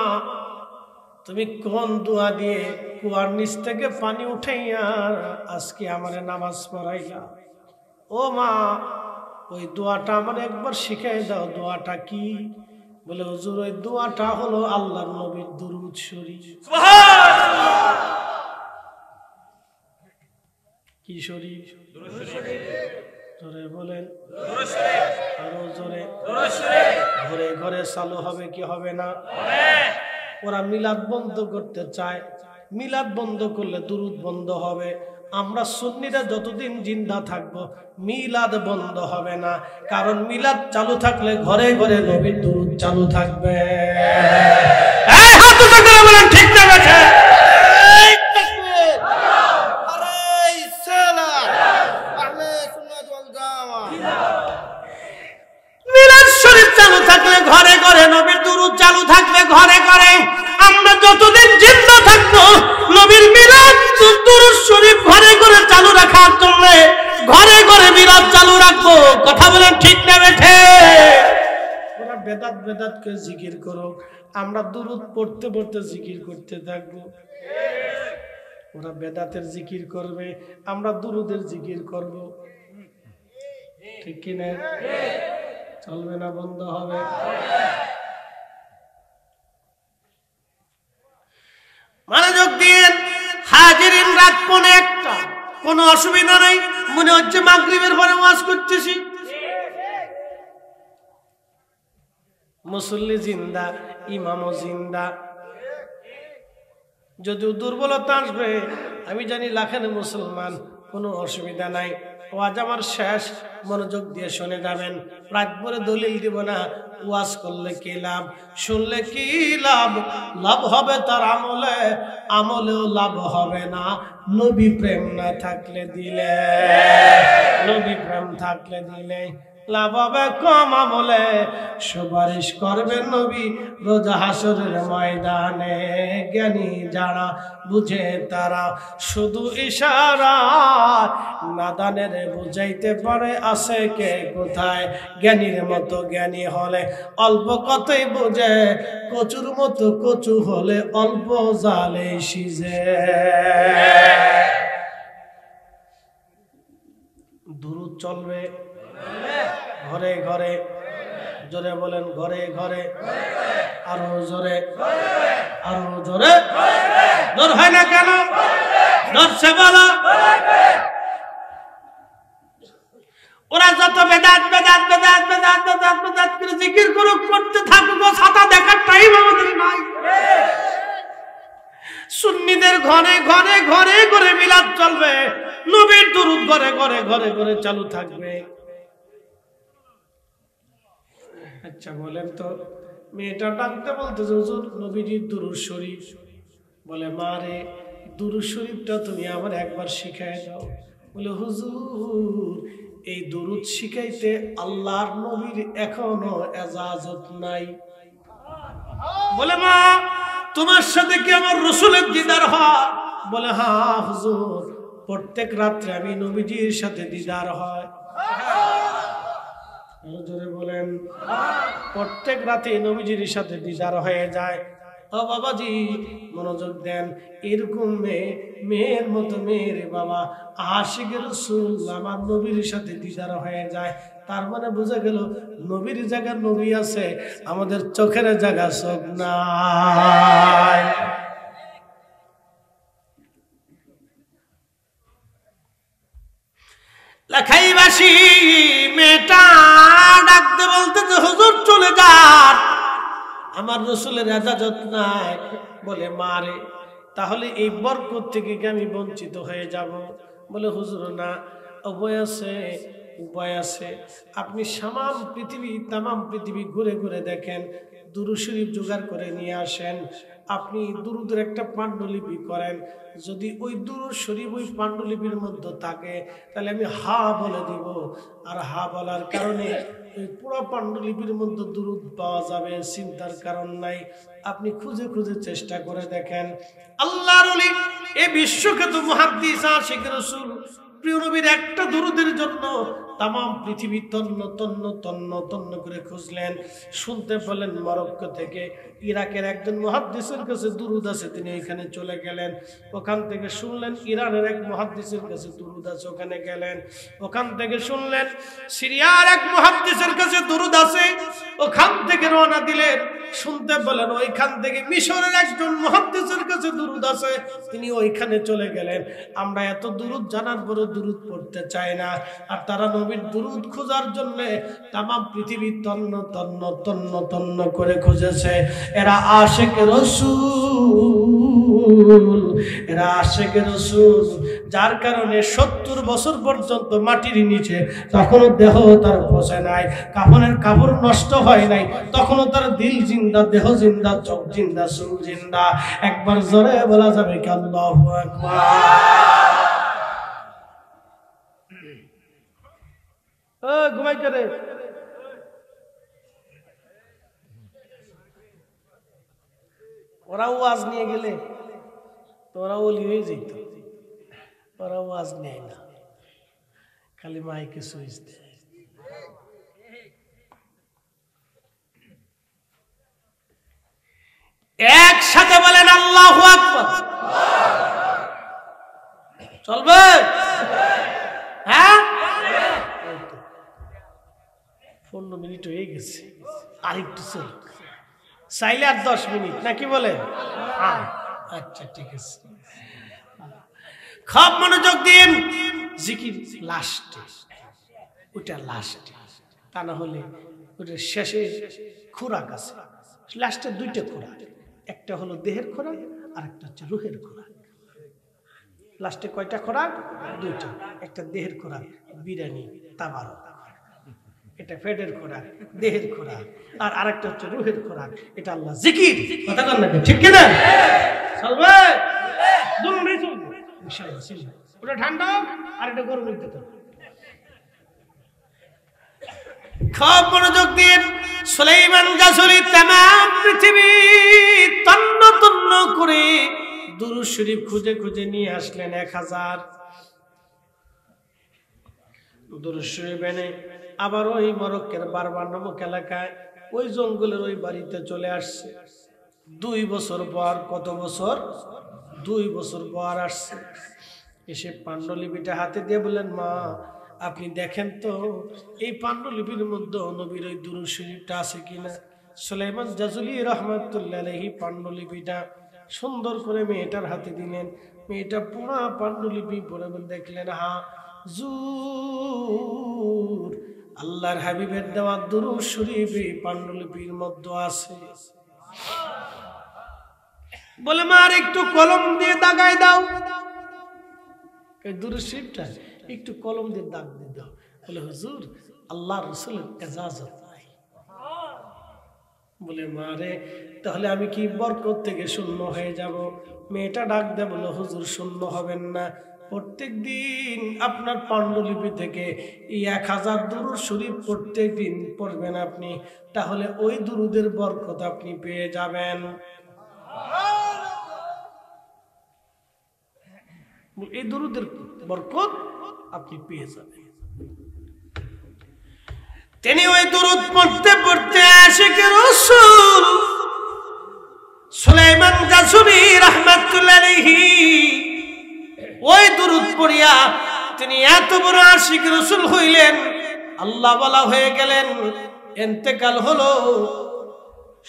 তুমি কোন দোয়া দিয়ে কুয়ার নিচ থেকে পানি উঠাইয়া আজকে আমারে নামাজ পড়াইলা? ও মা, ওই দোয়াটা আমার একবার শিখাই দাও, দোয়াটা কি? বলে, হুজুর ওই দোয়াটা হলো আল্লাহর নবীর দুরূদ শরীফ। সুবহানাল্লাহ। কি শরীফ? দুরূদ শরীফ। জোরে বলেন, দুরূদ শরীফ। আরো জোরে, দুরূদ শরীফ। ঘরে ঘরে চালু হবে কি হবে না? হবে। ওরা মিলাদ বন্ধ করতে চায়, মিলাদ বন্ধ করলে দুরূদ বন্ধ হবে। আমরা সুন্নিরা যতদিন জিন্দা থাকবো মিলাদ বন্ধ হবে না, কারণ মিলাদ চালু থাকলে ঘরে ঘরে নবীর দুরূদ চালু থাকবে। এই হাত উঁচু করে বলেন ঠিক না বেঠিক? এই তাকবীর, আরে সালাম, আহলে সুন্নাত ওয়াল জামাত। মিলাদ শরীফ চালু থাকলে ঘরে ঘরে নবীর দুরূদ চালু থাকবে ঘরে ঘরে। আমরা যতদিন জিন্দা থাকবো নবীর মিলাদ কথা বলেন ঠিক না বেঠে? ওরা বেদাত বেদাত করে জিকির করো, আমরা দুরূদ পড়তে পড়তে জিকির করতে থাকবো। ওরা বেদাতের জিকির করবে, আমরা দুরূদের জিকির করব। ঠিক কি না? চলবে না, বন্ধ হবে? মনোযোগ দিয়ে হাজিরিন, রাত 1:45, কোনো অসুবিধা নাই। মনে হচ্ছে মাগরিবের পরে ওয়াজ করতেছি। মুসল্লি জিন্দা, ইমামও জিন্দা। যদিও দুর্বলতা আসবে, আমি জানি লাখের মুসলমান, কোনো অসুবিধা নাই। ওয়াজ আমার শেষ, মনোযোগ দিয়ে শুনে যাবেন। রাত ভরে দলিল দিব না। ওয়াজ করলে কি লাভ, শুনলে কি লাভ? লাভ হবে তার আমলে, আমলেও লাভ হবে না নবী প্রেম না থাকলে দিলে। নবী প্রেম থাকলে দিলে লাভ হবে কম, আমলে সুপারিশ করবেন নবী রোজ হাসরের ময়দানে। জ্ঞানী যারা বুঝে তারা শুধু ইশারা, নাদানের বুঝাইতে পারে আছে কে কোথায়। জ্ঞানীর মতো জ্ঞানী হলে অল্প কথাই বোঝে, কচুর মতো কচু হলে অল্প জালে সিজে। দুরূদ চলবে ঘরে ঘরে, জোরে বলেন ঘরে ঘরে, আরো জোরে, আরো জোরে। জোর হয় না কেন? ধরছে বলো। ওরা যত বেদাত বেদাত বেদাত বেদাত বেদাত বেদাত করে জিকির করুক, করতে থাকুক, ছাতা দেখার টাইম আমাদের নাই। সুন্নিদের ঘরে ঘরে ঘরে ঘরে মিলাদ চলবে, নবীর দুরূদ ঘরে ঘরে ঘরে ঘরে চালু থাকবে। আচ্ছা বলেন তো, মেয়েটা ডাকতে বলতেছে হুজুর নবীজির দুরূদ শরীফ। বলে মা রে, দুরূদ শরীফটা তুমি আমার একবার শিখায় দাও। বলে হুজুর এই দুরূদ শিখাইতে আল্লাহর নবীর এখনো এজাজত নাই। বলে মা তোমার সাথে কি আমার রাসূলের দিদার হয়? বলে হ্যাঁ হুজুর, প্রত্যেক রাত্রে আমি নবীজির সাথে দিদার হয়। জোরে বলেন। প্রত্যেক রাতে নবীজির সাথে দিদার হয়ে যায়। ও বাবাজি মনোযোগ দেন, এরকম মেয়ের মতো মেয়ের বাবা আশিক রাসূল আমার নবীর সাথে দিদার হয়ে যায়। তার মানে বোঝা গেল নবীর জায়গা নবী আছে, আমাদের চোখের জায়গা চোখ নাই। লাখাইবাসী মেয়েটা ডাকতে বলতে হুজুর চলে যান, আমার রাসূলের ইজাজত নাই। বলে মা রে, তাহলে এই বরকত থেকে কি আমি বঞ্চিত হয়ে যাব? বলে হুজুর না, উপায় আছে, উপায় আছে। আপনি তামাম পৃথিবী ঘুরে ঘুরে দেখেন, দুরূদ শরীফ জোগাড় করে নিয়ে আসেন। আপনি দুরূদের একটা পাণ্ডুলিপি করেন। যদি ওই দুরূদ শরীফ ওই পাণ্ডুলিপির মধ্যে থাকে, তাহলে আমি হা বলে দিব। আর হা বলার কারণে ওই পুরো পাণ্ডুলিপির মধ্যে দুরূদ পাওয়া যাবে, চিন্তার কারণ নাই। আপনি খুঁজে খুঁজে চেষ্টা করে দেখেন। আল্লাহর ওলি এই বিশ্বখ্যাত মুহাদ্দিস আশিক রাসূল প্রিয় নবীর একটা দুরূদের জন্য তামাম পৃথিবী তন্ন তন্ন তন্ন তন্ন করে খুঁজলেন। শুনতে পেলেন মরক্কো থেকে ইরাকের একজন মুহাদ্দিসের কাছে দুরূদ আছে, তিনি এখানে চলে গেলেন। ওখান থেকে শুনলেন ইরানের এক মুহাদ্দিসের কাছে দুরূদ আছে, ওখানে গেলেন। ওখান থেকে শুনলেন সিরিয়ার এক মুহাদ্দিসের কাছে দুরূদ আছে, ওখান থেকে রওনা দিলেন। শুনতে পেলেন ওইখান থেকে মিশরের একজন মুহাদ্দিসের কাছে দুরূদ আছে, তিনি ওইখানে চলে গেলেন। আমরা এত দুরূদ জানার পরে দুরূদ পড়তে চাই না, আর তারা নবীর দুরূদ খোঁজার জন্য তামাম পৃথিবী তন্ন তন্ন তন্ন তন্ন করে খুঁজেছে। এরা আশিক রাসূল, এরা আশিক রাসূল, যার কারণে 70 বছর পর্যন্ত মাটির নিচে তখনও দেহ তার পচে নাই, কাফনের কাপড় নষ্ট হয় নাই, তখনও তার দিল জিন্দা, দেহ জিন্দা, চোখ জিন্দা, চুল জিন্দা। একবার জোরে বলা যাবে কি আল্লাহু আকবার? ঘুমাই করে ওরা ওয়াজ নিয়ে গেলে তোরা ওলি হয়ে যেত। ওরা ওয়াজ নেয় না, খালি মাইকে সুইচ দেয়। আল্লাহু আকবার। চলবে? হ্যাঁ, 15 মিনিট হয়ে গেছে, আরেকটু চল, চাইলে আর 10 মিনিট নাকি বলেন? আচ্ছা ঠিক আছে, খুব মনোযোগ দিন। জিকির লাস্টে, ওটা লাস্টে, তা না হলে ওটা শেষে খোরাক আছে। লাস্টে দুইটা খোরাক, একটা হলো দেহের খোরাক আর একটা হচ্ছে রুহের খোরাক। লাস্টে কয়টা খোরাক? দুইটা। একটা দেহের খোরাক, বিরিয়ানি, তাবারক, এটা পেটের খোরাক, দেহের খোরাক। আর আরেকটা হচ্ছে রুহের খোরাক, এটা আল্লাহ জিকির। কথা বল না, ঠিক কি না? চলবে? দুটোই চলবে ইনশাআল্লাহ। ওটা ঠান্ডা আর এটা গরম হইতে থাকবে। খুব মনোযোগ দিন। সুলাইমান গাজলী তামাম পৃথিবী তন্ন তন্ন করে দুরূদ শরীফ খুঁজে খুঁজে নিয়ে আসলেন 1000 দুরূদ শরীফ এনে আবার ওই মরক্কোর বারবার নামক এলাকায় ওই জঙ্গলের ওই বাড়িতে চলে আসছে। 2 বছর পর, কত বছর? 2 বছর পর আসছে। এসে পাণ্ডুলিপিটা হাতে দিয়ে বললেন, মা আপনি দেখেন তো এই পাণ্ডুলিপির মধ্যে নবীর ওই দুরূদ শরীফটা আছে কিনা। সুলাইমান গাজলী রাহমাতুল্লাহ আলাইহি পাণ্ডুলিপিটা সুন্দর করে মেয়েটার হাতে দিলেন। মেয়েটা পুরো পাণ্ডুলিপি পড়ে দেখলেন, হ্যাঁ হুজুর, আল্লাহর হাবিবের দেওয়া দুরূদ শরীফ এই পাণ্ডুলিপির মধ্যে আছে। বলে, মা আর একটু কলম দিয়ে দাগায় দাও, এই দুরূদ শরীফটা একটু কলম দিয়ে দাগ দিয়ে দাও। বলে, হুজুর আল্লাহর রাসূলের ইজাজত নাই। বলে, মা রে তাহলে আমি কি বরকত থেকে শূন্য হয়ে যাব? মেয়েটা ডাক দেয়, বলে, হুজুর শূন্য হবেন না, প্রত্যেক দিন আপনার পাণ্ডুলিপি থেকে এই 1000 দুরূদ শরীফ প্রত্যেক দিন পড়বেন আপনি, তাহলে ওই দুরূদের বরকত আপনি পেয়ে যাবেন। এই দুরূদের বরকত আপনি পেয়ে যাবেন। তিনি ওই দুরূদ পড়তে পড়তে আশিকে রাসূল সুলাইমান গাজলী রাহমাতুল্লাহ আলাইহি ওই দুরূদ পড়িয়া তিনি এত বড় আশিকে রাসূল হইলেন, আল্লাহ ওয়ালা হয়ে গেলেন। ইন্তেকাল হলো।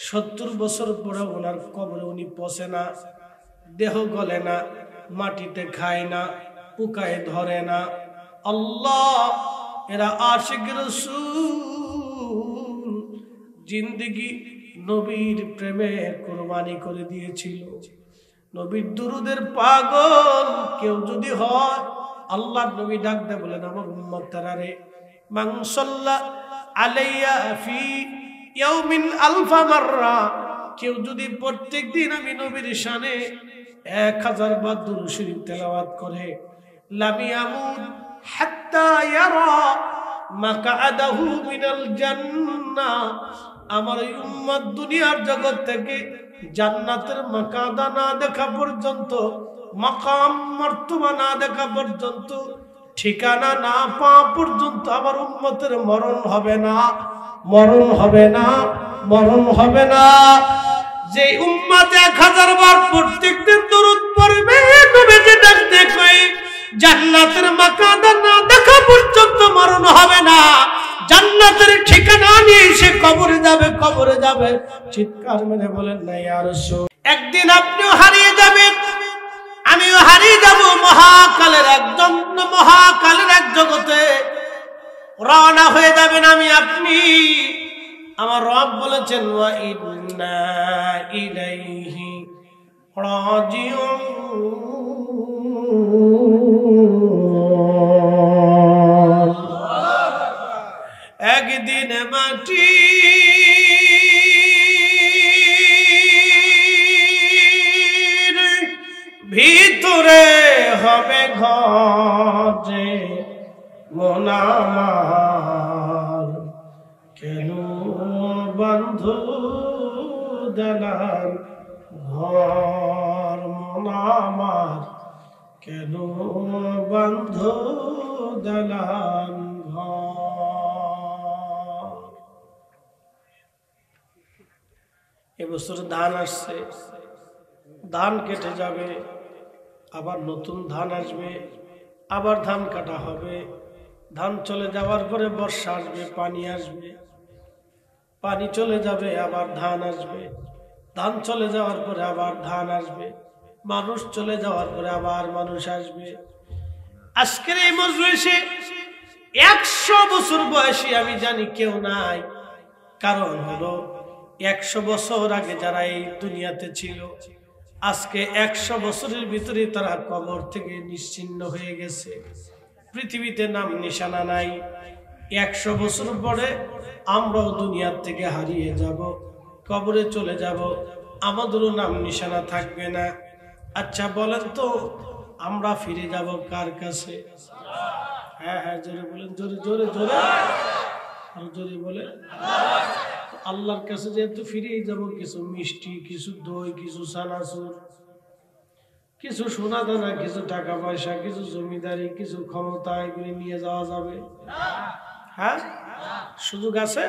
70 বছর পরে ওনার কবরে উনি পচে না, দেহ গলে না, মাটিতে খায় না, পোকায় ধরে না। আল্লাহ, এরা আশিক রাসূল জিন্দেগি নবীর প্রেমে কুরবানি করে দিয়েছিল। নবীর দুরূদের পাগল কেউ যদি হয়, আল্লাহর নবী ডাক দেয়, বলেন আমার উম্মতরা রে, মান সাল্লা আলাইয়া ফি ইয়াউমিন আলফা মাররা, কেউ যদি প্রত্যেক দিন আমি নবীর শানে 1000 বার দুরূদ শরীফ তেলাওয়াত করে, লাম ইয়ামুত হাত্তা ইয়ারা মাকআদাহু মিনাল জান্নাহ, আমার এই উম্মত দুনিয়ার জগৎ থেকে জান্নাতের মাকাদা না দেখা পর্যন্ত, মাকাম মর্তবা না দেখা পর্যন্ত, ঠিকানা না পাওয়া পর্যন্ত আমার উম্মতের মরণ হবে না, মরণ হবে না, মরণ হবে না। যে উম্মত 1000 বার প্রত্যেকদিন দুরূদ পড়বে, নবীজি ডাকতে কই জান্নাতের মাকাদা না দেখা পর্যন্ত মরণ হবে না, জান্নাতের ঠিকানা নিয়ে সে কবরে যাবে, কবরে যাবে। চিৎকার মেরে বলেন না ইয়া রাসূল। একদিন আপনিও হারিয়ে যাবেন, আমিও হারিয়ে যাব, মহাকালের একদম মহাকালের এক জগতে রওনা হয়ে যাবেন আমি আপনি। আমার রব বলেছেন, ওয়া ইন্না ইলাইহি রাজিউন। একদিন মাটির ভিতরে হবে ঘরে মন আমার, কেন বন্ধু দালান ঘর, মন আমার কেন বন্ধু দালান ঘর। এবছর ধান আসছে, ধান কেটে যাবে, আবার নতুন ধান আসবে, আবার ধান কাটা হবে। ধান চলে যাওয়ার পরে বর্ষা আসবে, পানি আসবে, পানি চলে যাবে, আবার ধান আসবে, ধান চলে যাওয়ার পরে আবার ধান আসবে, মানুষ চলে যাওয়ার পরে আবার মানুষ আসবে। আজকের এই মজলিসে 100 বছর বয়সী আমি জানি কেউ নাই। কারণ হলো 100 বছর আগে যারা এই দুনিয়াতে ছিল, আজকে 100 বছরের ভিতরে তারা কবর থেকে নিশ্চিহ্ন হয়ে গেছে, পৃথিবীতে নাম নিশানা নাই। 100 বছর পরে আমরাও দুনিয়ার থেকে হারিয়ে যাব, কবরে চলে যাব, আমাদেরও নাম নিশানা থাকবে না। আচ্ছা বলেন তো, আমরা ফিরে যাব কার কাছে? হ্যাঁ হ্যাঁ, জোরে বলেন, জোরে জোরে জোরে, আর জোরে বলে। আল্লাহর কাছে যেহেতু ফিরেই যাব, কিছু মিষ্টি, কিছু দই, কিছু চানাচুর, কিছু সোনা দানা, কিছু টাকা পয়সা, কিছু জমিদারি, কিছু ক্ষমতা, এগুলি নিয়ে যাওয়া যাবে? হ্যাঁ, সুযোগ আছে?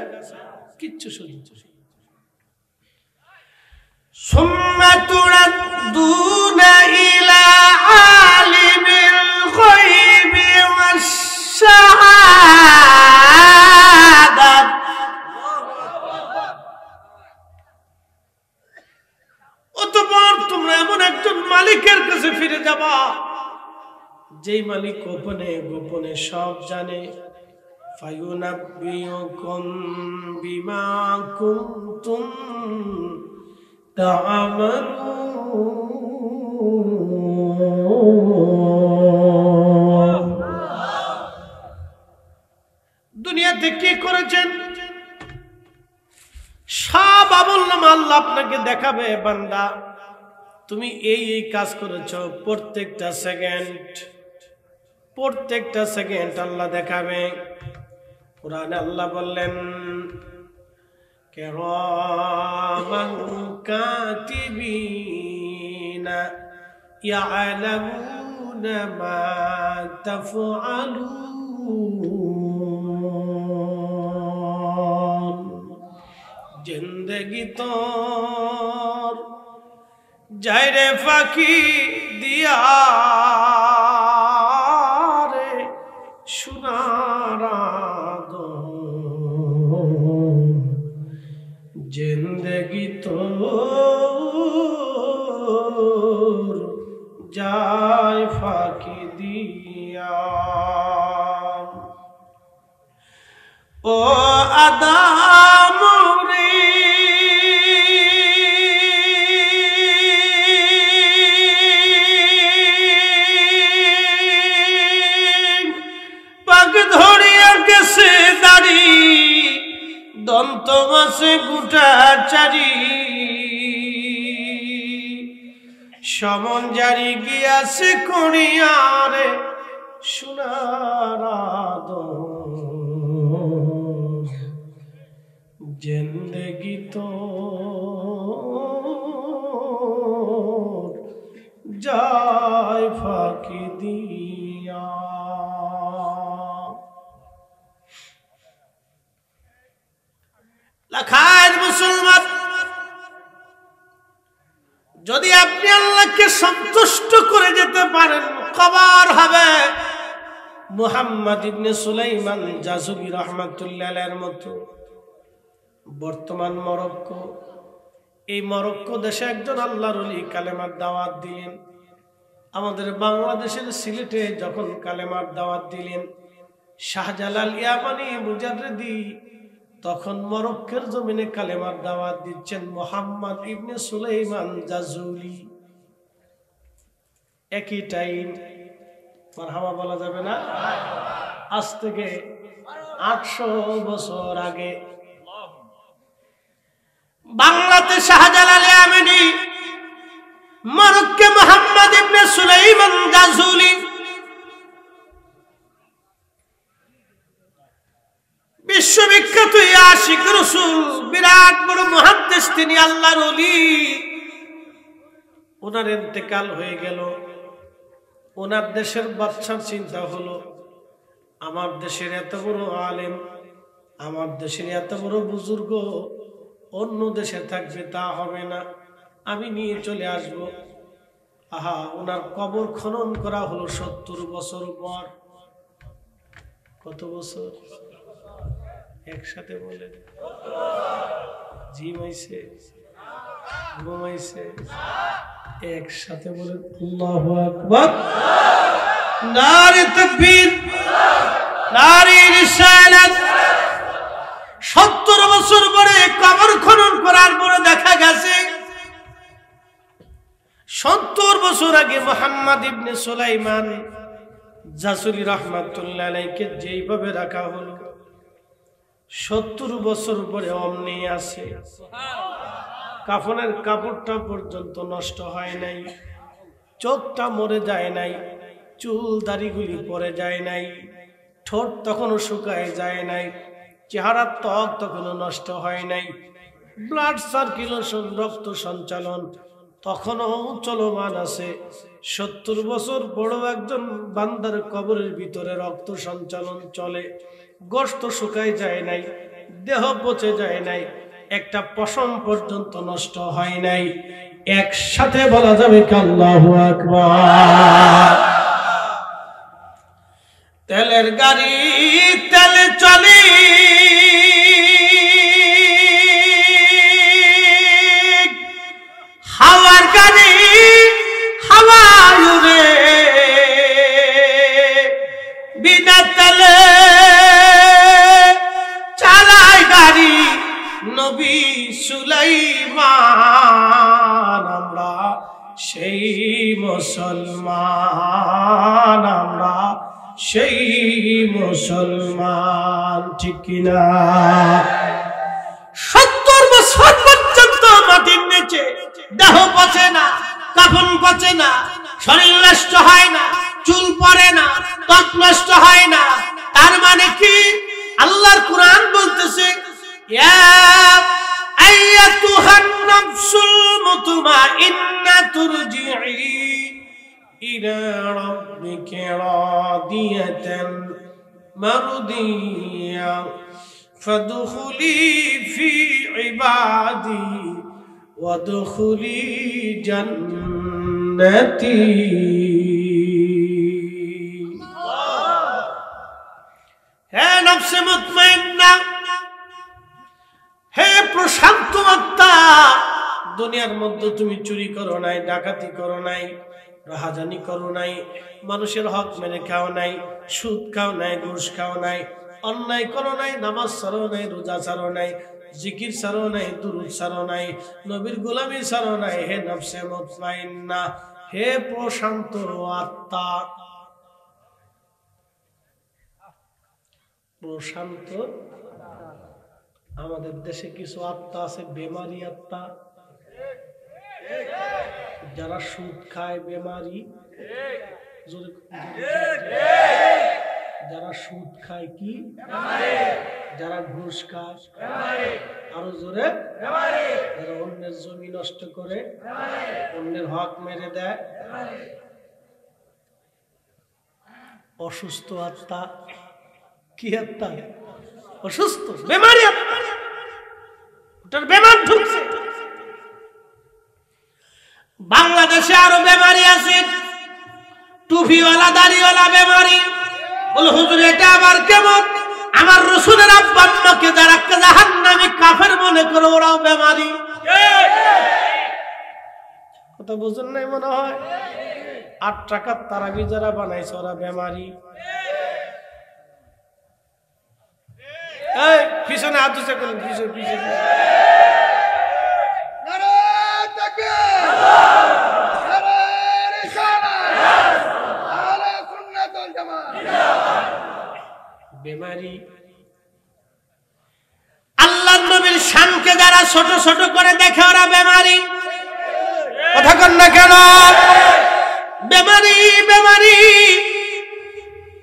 কিচ্ছু সুযোগ। সুম্মা তুরাদ্দুনা ইলা আলিমিল গায়বি ওয়াস শাহাদাত। অতঃপর তোমরা এমন একজন মালিকের কাছে ফিরে যাবা, যেই মালিক গোপনে গোপনে সব জানে। ফায়ুনাব্বিউকুম বিমা কুনতুম তা'মালুন। দুনিয়াতে কি করেছেন সব আমলনামা আল্লাহ আপনাকে দেখাবে। বান্দা, তুমি এই এই কাজ করেছো, প্রত্যেকটা সেকেন্ড আল্লাহ দেখাবে। কুরআনে আল্লাহ বললেন, কিরামান কাতিবিনা ইয়ালামুনা মা তাফআলুন। জিন্দেগি তোর যাইরে ফাঁকি দিয়া রে সোনার আদম, জিন্দেগি তোর যায় ফাঁকি দিয়া। ও আদম রে, পাক ধরিয়া গেছে দাড়ি, দন্ত মাসে গুটা চারি, সমন জারি গিয়াছে করিয়ারে সোনার আদম, জিন্দেগি তোর যায় ফাঁকি দিয়া। লাখার মুসলমান, যদি আপনি আল্লাহকে সন্তুষ্ট করে যেতে পারেন, কবর হবে মুহাম্মদ ইবনে সুলাইমান জাযুবি রাহমাতুল্লাহ আলাইহির মতো। বর্তমান মরক্কো, এই মরক্কো দেশে একজন আল্লাহর ওলি কালেমার দাওয়াত দিলেন। আমাদের বাংলাদেশের সিলেটে যখন কালেমার দাওয়াত দিলেন শাহজালাল ইয়ামানি মুজাদ্দিদি, তখন মরক্কোর জমিনে কালেমার দাওয়াত দিচ্ছেন মুহাম্মদ ইবনে সুলাইমান জাযুলি। একই টাইম, মারহাবা বলা যাবে না? আজ থেকে 800 বছর আগে বাংলাতে শাহজালাল ইয়ামানি, মরক্কো মুহাম্মদ ইবনে সুলাইমান জাযুলি। বিশ্ববিখ্যাত আশিক রাসূল, বিরাট বড় মুহাদ্দিস, তিনি আল্লাহর ওলি। ওনার ইন্তেকাল হয়ে গেল। ওনার দেশের বাদশার চিন্তা হলো, আমার দেশের এত বড় আলেম, আমার দেশের এত বড় বুজুর্গ অন্য দেশে থাকবে, তা হবে না। আমি নিয়ে চলে আসব। আহা, ওনার কবর খনন করা হলো 70 বছর পর। কত বছর? একসাথে বলে, জিমাইছে ঘুমাইছে, একসাথে বলে আল্লাহু আকবার, নারে তাকবীর, নারে রিসালাত। 70 বছর পরে কবর খনন করার পরে দেখা গেছে 70 বছর আগে মুহাম্মদ ইবনে সুলাইমান জাসুলি রাহমাতুল্লাহ আলাইহিকে যেইভাবে রাখা হলো 70 বছর পরে অমনি আছে। কাফনের কাপড়টা পর্যন্ত নষ্ট হয় নাই, চোখটা মরে যায় নাই, চুল দাড়িগুলি পরে যায় নাই, ঠোঁট তখনও শুকায় যায় নাই, চেহারার ত্বক তখনও নষ্ট হয় নাই, ব্লাড সার্কুলেশন রক্ত সঞ্চালন তখনও চলমান আছে। 70 বছর বড় একজন বান্দার কবরের ভিতরে রক্ত সঞ্চালন চলে, গোশত শুকায় যায় নাই, দেহ পচে যায় নাই, একটা পশম পর্যন্ত নষ্ট হয় নাই। একসাথে বলা যাবে আল্লাহু আকবার। তেলের গাড়ি তেলে চলে, হাওয়ার গাড়ি হাওয়ায় উড়ে, বিনা তেলে চালায় গাড়ি নবী সুলাইমান। আমরা সেই মুসলমান, আমরা সেই মুসলমান, ঠিক কিনা? 70 বছর পর্যন্ত মাটির নিচে দেহ পচে না, কাফন পচে না, শরীর নষ্ট হয় না, চুল পড়ে না, ত্বক নষ্ট হয় না। তার মানে কি? আল্লাহর কোরআন বলতেছে, ইয়া আইয়াতুহান নাফসুল মুতমাইন্না তুরজিই ইলা রাব্বিকা রাদিয়াতান মারদিয়া ফাদখুলি ফি ইবাদি ওয়াদখুলি জান্নাতি। হে নফসে মুতমাইন্না, হে প্রশান্ত আত্মা, দুনিয়ার মধ্যে তুমি চুরি করো নাই, ডাকাতি করো নাই, রাহাজানি করো নাই, মানুষের হক মেরে খাও নাই, সুদ খাও নাই, ঘুষ খাও নাই, অন্যায় করো নাই, নামাজ ছাড়ো নাই, রোজা ছাড়ো নাই, জিকির ছাড়ো নাই, দুরূদ ছাড়ো নাই, নবীর গোলামি ছাড়ো নাই। হে নফসে মুতমাইন্না, হে প্রশান্ত আত্মা, প্রশান্ত। আমাদের দেশে কিছু আত্মা আছে বেমারি আত্মা, যারা সুদ খায় বেমারি, যারা সুদ খায় কি, যারা ঘুষ খায়, আরো জোরে, যারা অন্যের জমি নষ্ট করে, অন্যের হক মেরে দেয়, অসুস্থ আত্মা। কি আত্মা? অসুস্থ বেমারি আত্মা, ওটার বেমার ঢুকছে। বাংলাদেশে আরো বেমারি আছে, টুপিওয়ালা দাড়িওয়ালা বেমারি। বল হুজুর এটা আবার কেমন? আমার রাসূলের আব্বা আম্মাকে যারা জাহান্নামী কাফের মনে করে ওরাও বেমারি। কথা বুঝেন নাই মনে হয়? 8 টাকার তারাবি যারা বানাইছে ওরা বেমারি। এই পিছনে হাত দিছে কোন? পিছনে পিছনে নারে তাকবীর, নারে রিসালাত, আহলে সুন্নাত ওয়াল জামাত। বেমারি। আল্লাহর নবীর শানকে যারা ছোট ছোট করে দেখে ওরা বেমারি। কথা কন না কেন? বেমারি বেমারি।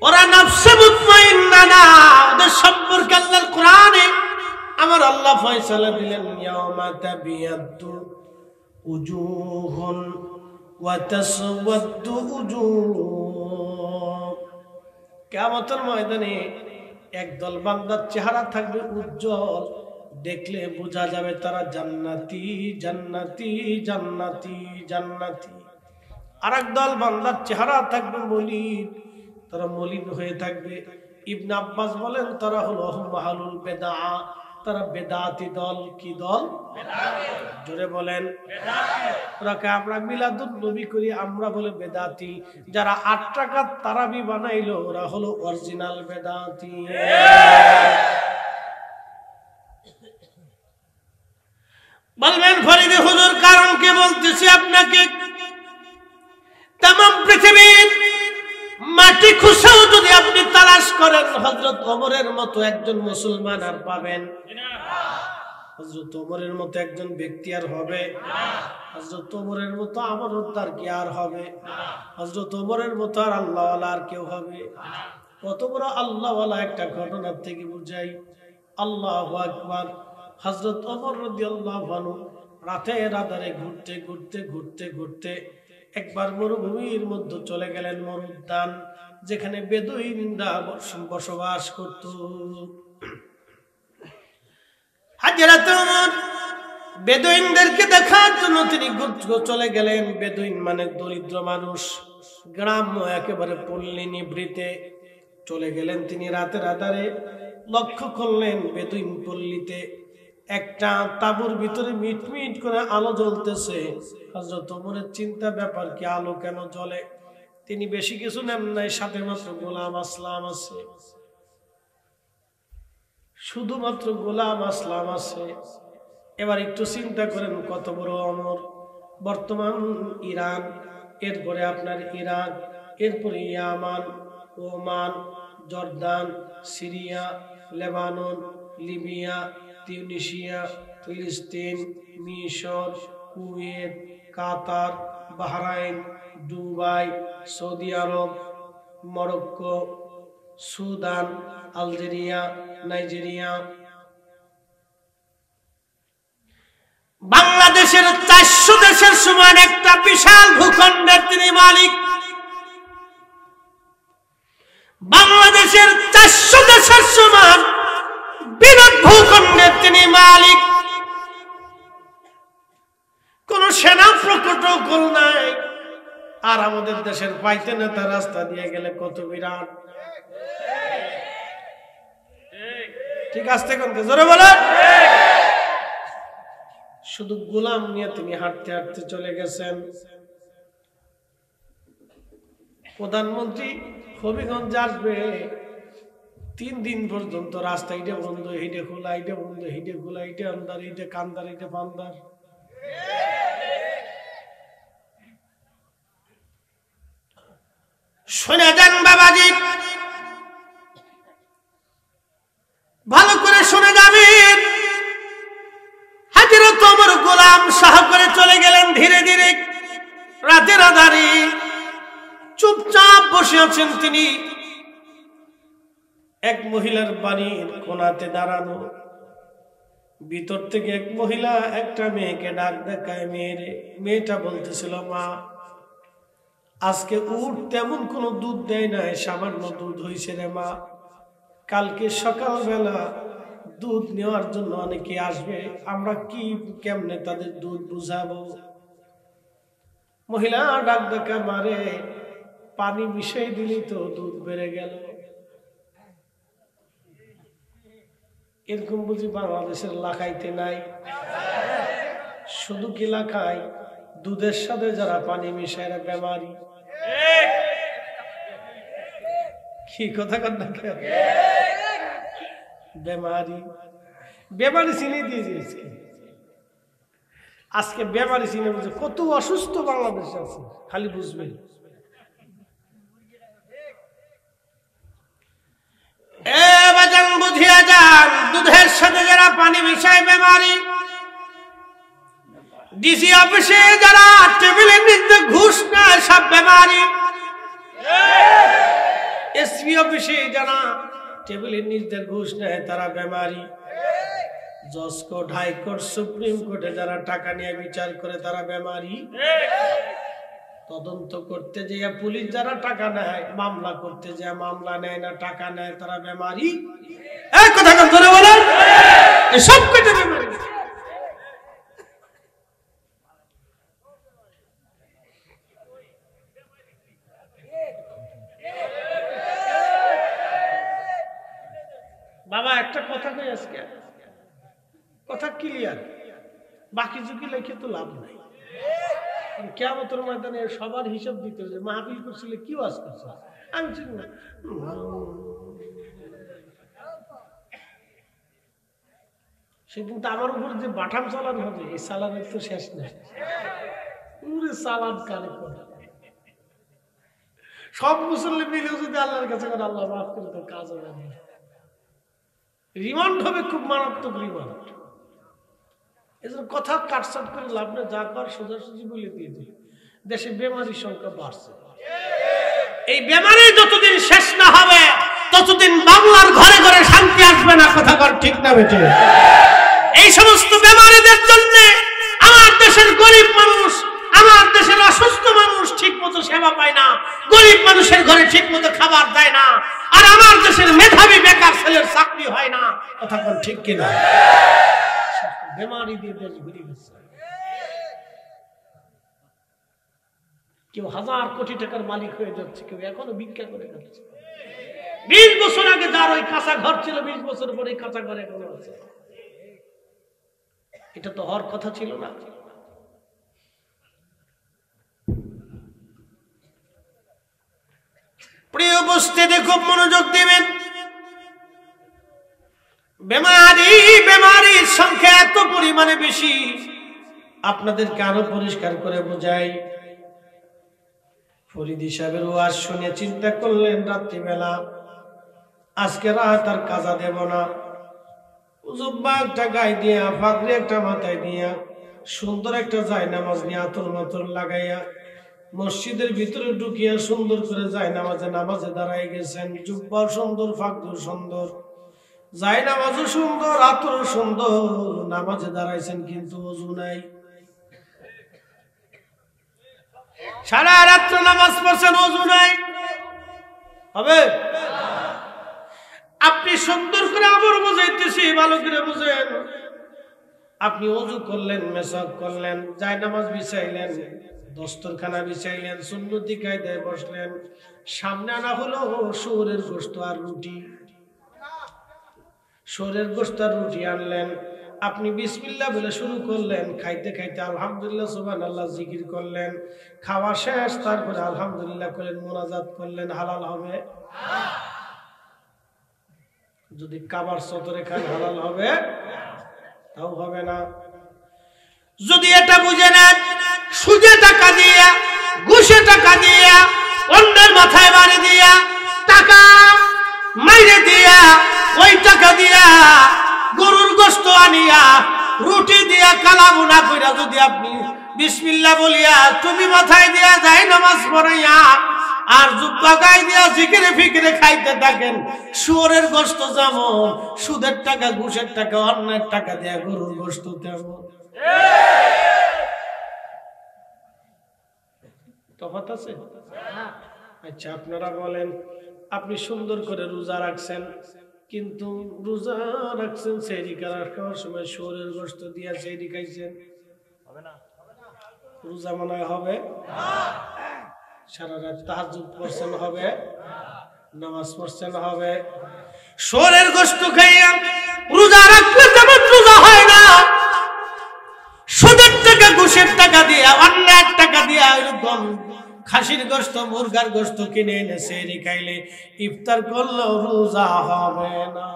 ওরা নফসে মুতমাইন্না না। ওদের সম্পর্কে আল্লাহর কোরআনে আমার আল্লাহ ফয়সালা দিলেন, ইয়াউমা তাবিয়াদ্দু উজুহুন ওয়া তাসওয়াদ্দু উজুহ। কিয়ামতের ময়দানে একদল বান্দার চেহারা থাকবে উজ্জ্বল, দেখলে বোঝা যাবে তারা জান্নাতি জান্নাতি জান্নাতি জান্নাতি। আর একদল বান্দার চেহারা থাকবে মলিন, তারা মলিন হয়ে থাকবে। ইবনে আব্বাস বলেন তারা হলো আহলুল বেদা, তারা বেদাতি দল। কি দল? জোরে বলেন। ওরাকে আমরা মিলাদুন নবী করি, আমরা বলে বেদাতি। যারা 8 রাকাত তারাবি বানাইলো ওরা হলো অরিজিনাল বেদাতি। বলবেন ফরিদে হুজুর কারণ কি বলতেছি আপনাকে? तमाम পৃথিবীর মাটি খুঁজেও যদি আপনি তালাশ করেন হযরত ওমরের মতো একজন মুসলমান আর পাবেন না। হযরত ওমরের মতো একজন ব্যক্তি আর হবে না। হযরত ওমরের মতো আমানতদার কি আর হবে না। হযরত ওমরের মতো আর আল্লাহওয়ালা আর কেউ হবে না। কত বড় আল্লাহওয়ালা একটা ঘটনা থেকে বুঝাই। আল্লাহু আকবার। হযরত ওমর রাদিয়াল্লাহু আনহু রাতের আঁধারে ঘুরতে ঘুরতে ঘুরতে ঘুরতে একবার মরুভূমির মধ্যে চলে গেলেন, মরুদ্যান, যেখানে বেদুইনরা বসবাস করত। হযরত ওমর বেদুইনদেরকে দেখার জন্য তিনি চলে গেলেন। বেদুইন মানে দরিদ্র মানুষ, গ্রাম্য একেবারে পল্লী নিভৃতে চলে গেলেন তিনি। রাতের আঁধারে লক্ষ্য করলেন বেদুইন পল্লীতে একটা তাঁবুর ভিতরে মিটমিট করে আলো জ্বলতেছে। হযরত ওমরের চিন্তা, ব্যাপার কি, আলো কেন জ্বলে? তিনি বেশি কিছু নেন নাই, সাথে মাত্র গোলাম আসলাম আছে, শুধুমাত্র গোলাম আসলাম আছে। এবার একটু চিন্তা করেন কত বড় ওমর। বর্তমান ইরান, এরপরে আপনার ইরাক, এরপরে Yemen, Oman, Jordan, Syria, Lebanon, Libya, Tunisia, ফিলিস্তিন, মিশর, Kuwait, Qatar, Bahrain, Dubai, Saudi Arab, Morocco, Sudan, Algeria, Nigeria, বাংলাদেশের 400 দেশের সমান একটা বিশাল ভূখণ্ডের তিনি মালিক। বাংলাদেশের 400 দেশের সমান বিরাট ভূখণ্ডের তিনি মালিক। কোন সেনা প্রকোটকল নাই। আর আমাদের দেশের পাইতে নেতা রাস্তা দিয়ে গেলে কত বিরাট। ঠিক আছে, কোনকে জোরে বলেন। শুধু গোলাম নিয়ে তিনি হাঁটতে হাঁটতে চলে গেছেন। প্রধানমন্ত্রী হবিগঞ্জ আসবে, 3 দিন পর্যন্ত রাস্তা ইটে বন্ধ, হিটে খোলা, ইটে বন্ধ, হিটে খোলা, ইটে আন্দার, ইটে কান্দার, ইটে পান্দার। শুনে যান বাবাজি, ভালো করে শুনে যাবেন। হযরত ওমর গোলাম সাহ করে চলে গেলেন ধীরে ধীরে। রাতের আঁধারে চুপচাপ বসে আছেন তিনি। এক মহিলার বাড়ির কোণাতে দাঁড়ানো, ভিতর থেকে এক মহিলা একটা মেয়েকে ডাক দেখায়। মেয়েটা বলতেছিল, মা, আজকে উট তেমন কোনো দুধ দেয় নাই, সামান্য দুধ হয়েছে রে মা। কালকে সকালবেলা দুধ নেওয়ার জন্য অনেকে আসবে, আমরা কি কেমনে তাদের দুধ বুঝাবো? মহিলা ডাক দেখা, মারে, পানি মিশিয়ে দিলি তো দুধ বেড়ে গেল। এরকম বুঝি বাংলাদেশের লাখাইতে নাই? শুধু কি লাখাই, দুধের সাথে যারা পানি মিশায় বেমারি। কি কথা কন, বেমারি। বেমারি চিনে দিয়েছে আজকে বেমারি চিনে বুঝে কত অসুস্থ বাংলাদেশ আছে, খালি বুঝবেন। বুঝিয়া যান, দুধের সাথে যারা পানি মিশায় বেমারি। ডিসি অফিসে যারা টেবিলের নিচে ঘুষ নেয় সব বেমারি। এসপি অফিসে যারা টেবিলের নিচে ঘুষ নেয় তারা বেমারি। জজ কোর্ট, হাইকোর্ট, সুপ্রিম কোর্টে যারা টাকা নিয়ে বিচার করে তারা বেমারি। তদন্ত করতে যে পুলিশ যারা টাকা নেয়, মামলা করতে যে মামলা নেয় না, টাকা নেয়, তারা বেমারি। এক কথা ধরে বলেন। সব কটা বেমারি। বাবা একটা কথা কই, আজকে কথা ক্লিয়ার, বাকি যুগে লিখে তো লাভ নাই। কিয়ামতের ময়দানে সবার হিসাব দিতে হবে। মাহফিল করছিলে, কি ওয়াজ করছ, আমি ঠিক না, সেদিন তো আমার উপর যে বাটাম চালান হবে, এই চালানের তো শেষ নেই। পুরো চালান কানে করে সব মুসল্লি মিলেও যদি আল্লাহর কাছে করে আল্লাহ মাফ করে, তো কাজ হবে না। রিমান্ড হবে, খুব মারাত্মক রিমান্ড। এজন্য কথা কাটসাট করে লাভ নেই, যা কর সোজাসুজি বলে দিয়ে দিই। দেশে বেমারির সংখ্যা বাড়ছে, এই বেমারি যতদিন শেষ না হবে ততদিন বাংলার ঘরে ঘরে শান্তি আসবে না। কথা কর ঠিক না বেটে? এই সমস্ত বেমারিদের জন্য আমার দেশের গরিব মানুষ, আমার দেশের অসুস্থ মানুষ ঠিক মতো সেবা পায় না, গরিব মানুষের ঘরে ঠিক মতো খাবার দেয় না, আর আমার দেশের মেধাবী বেকার ছেলের চাকরি হয় না। কথা কর ঠিক কিনা? বেমারি দিয়ে দেশ ঘুরে গেছে। কেউ 1000 কোটি টাকার মালিক হয়ে যাচ্ছে, কেউ এখনো ভিক্ষা করে খাচ্ছে। 20 বছর আগে যার ওই কাঁচা ঘর ছিল, 20 বছর পরে কাঁচা ঘর এখনো আছে। এটা তো হওয়ার কথা ছিল না। প্রিয় উপস্থিতি, খুব মনোযোগ দিবেন। বেমারির সংখ্যা এত পরিমাণে বেশি, আপনাদেরকে আরো পরিষ্কার করে বোঝাই। ফরিদি সাহেবের ওয়াজ শুনে চিন্তা করলেন, রাত্রিবেলা আজকে রাত আর কাজা দেব না, জুব্বা একটা গায়ে দিয়া, পাগড়ি একটা মাথায় দিয়া, সুন্দর একটা জায়নামাজ নিয়ে আতর মাতর লাগাইয়া মসজিদের ভিতরে ঢুকিয়া সুন্দর করে নামাজে দাঁড়াই গেছেন। জুব্বাও সুন্দর, পাগড়িও সুন্দর, জায়নামাজও সুন্দর, আতরও সুন্দর, নামাজে দাঁড়াইছেন, কিন্তু ওযু নাই। সারা রাত্র নামাজ পড়ছেন, ওযু নাই, হবে? আপনি সুন্দর করে আবার বুঝাইতেছি, ভালো করে বুঝেন। আপনি ওযু করলেন, মেসাক করলেন, জায়নামাজ বিছাইলেন, দস্তরখানা বিছাইলেন, সুন্নতি কায়দায় বসলেন, সামনে আনা হলো শুয়োরের গোশত আর রুটি। শুয়োরের গোশত আর রুটি আনলেন, আপনি বিসমিল্লাহ বলে শুরু করলেন, খাইতে খাইতে আলহামদুলিল্লাহ সুবহানাল্লাহ জিকির করলেন, খাওয়া শেষ, তারপরে আলহামদুলিল্লাহ করলেন, মোনাজাত করলেন। হালাল হবে? যদি কাবার চত্বরে খান হালাল হবে? তাও হবে না। যদি এটা বুঝে নেন, সুদে টাকা দিয়া, ঘুষে টাকা দিয়া, অন্যের মাথায় বাড়ি দিয়া, টাকা মাইরে দিয়া, ওই টাকা দিয়া গরুর গোশত আনিয়া, রুটি দিয়া, কালামুনা কইরা যদি আপনি বিসমিল্লাহ বলিয়া, তুমি মাথায় দিয়া, যাই নামাজ পড়াইয়া, আর জুব্বা গায়ে দিয়া জিকিরে ফিকিরে খাইতে থাকেন, শুয়োরের গোশত যেমন, সুদের টাকা, ঘুষের টাকা, অন্যের টাকা দিয়া গরুর গোশত তেমন। তফাৎ আছে? আচ্ছা, আপনারা বলেন, আপনি সুন্দর করে রোজা রাখছেন, কিন্তু রোজা রাখছেন, সেহরি খাওয়ার সময় শুয়োরের গোশত দিয়া সেহরি খাইছেন, রোজা মনে হবে? সারা রাত তাহাজ্জুদ পড়ছেন, হবে? নামাজ পড়ছেন, হবে? শুয়োরের গোশত খাইয়া রোজা রাখলে যেমন রোজা হয় না, সুদের টাকা, ঘুষের টাকা দিয়া, অন্যের টাকা দিয়া, এরকম খাসির গোশত, মুরগার গোশত কিনে এনে সেহরি খাইলে, ইফতার করলেও রোজা হবে না।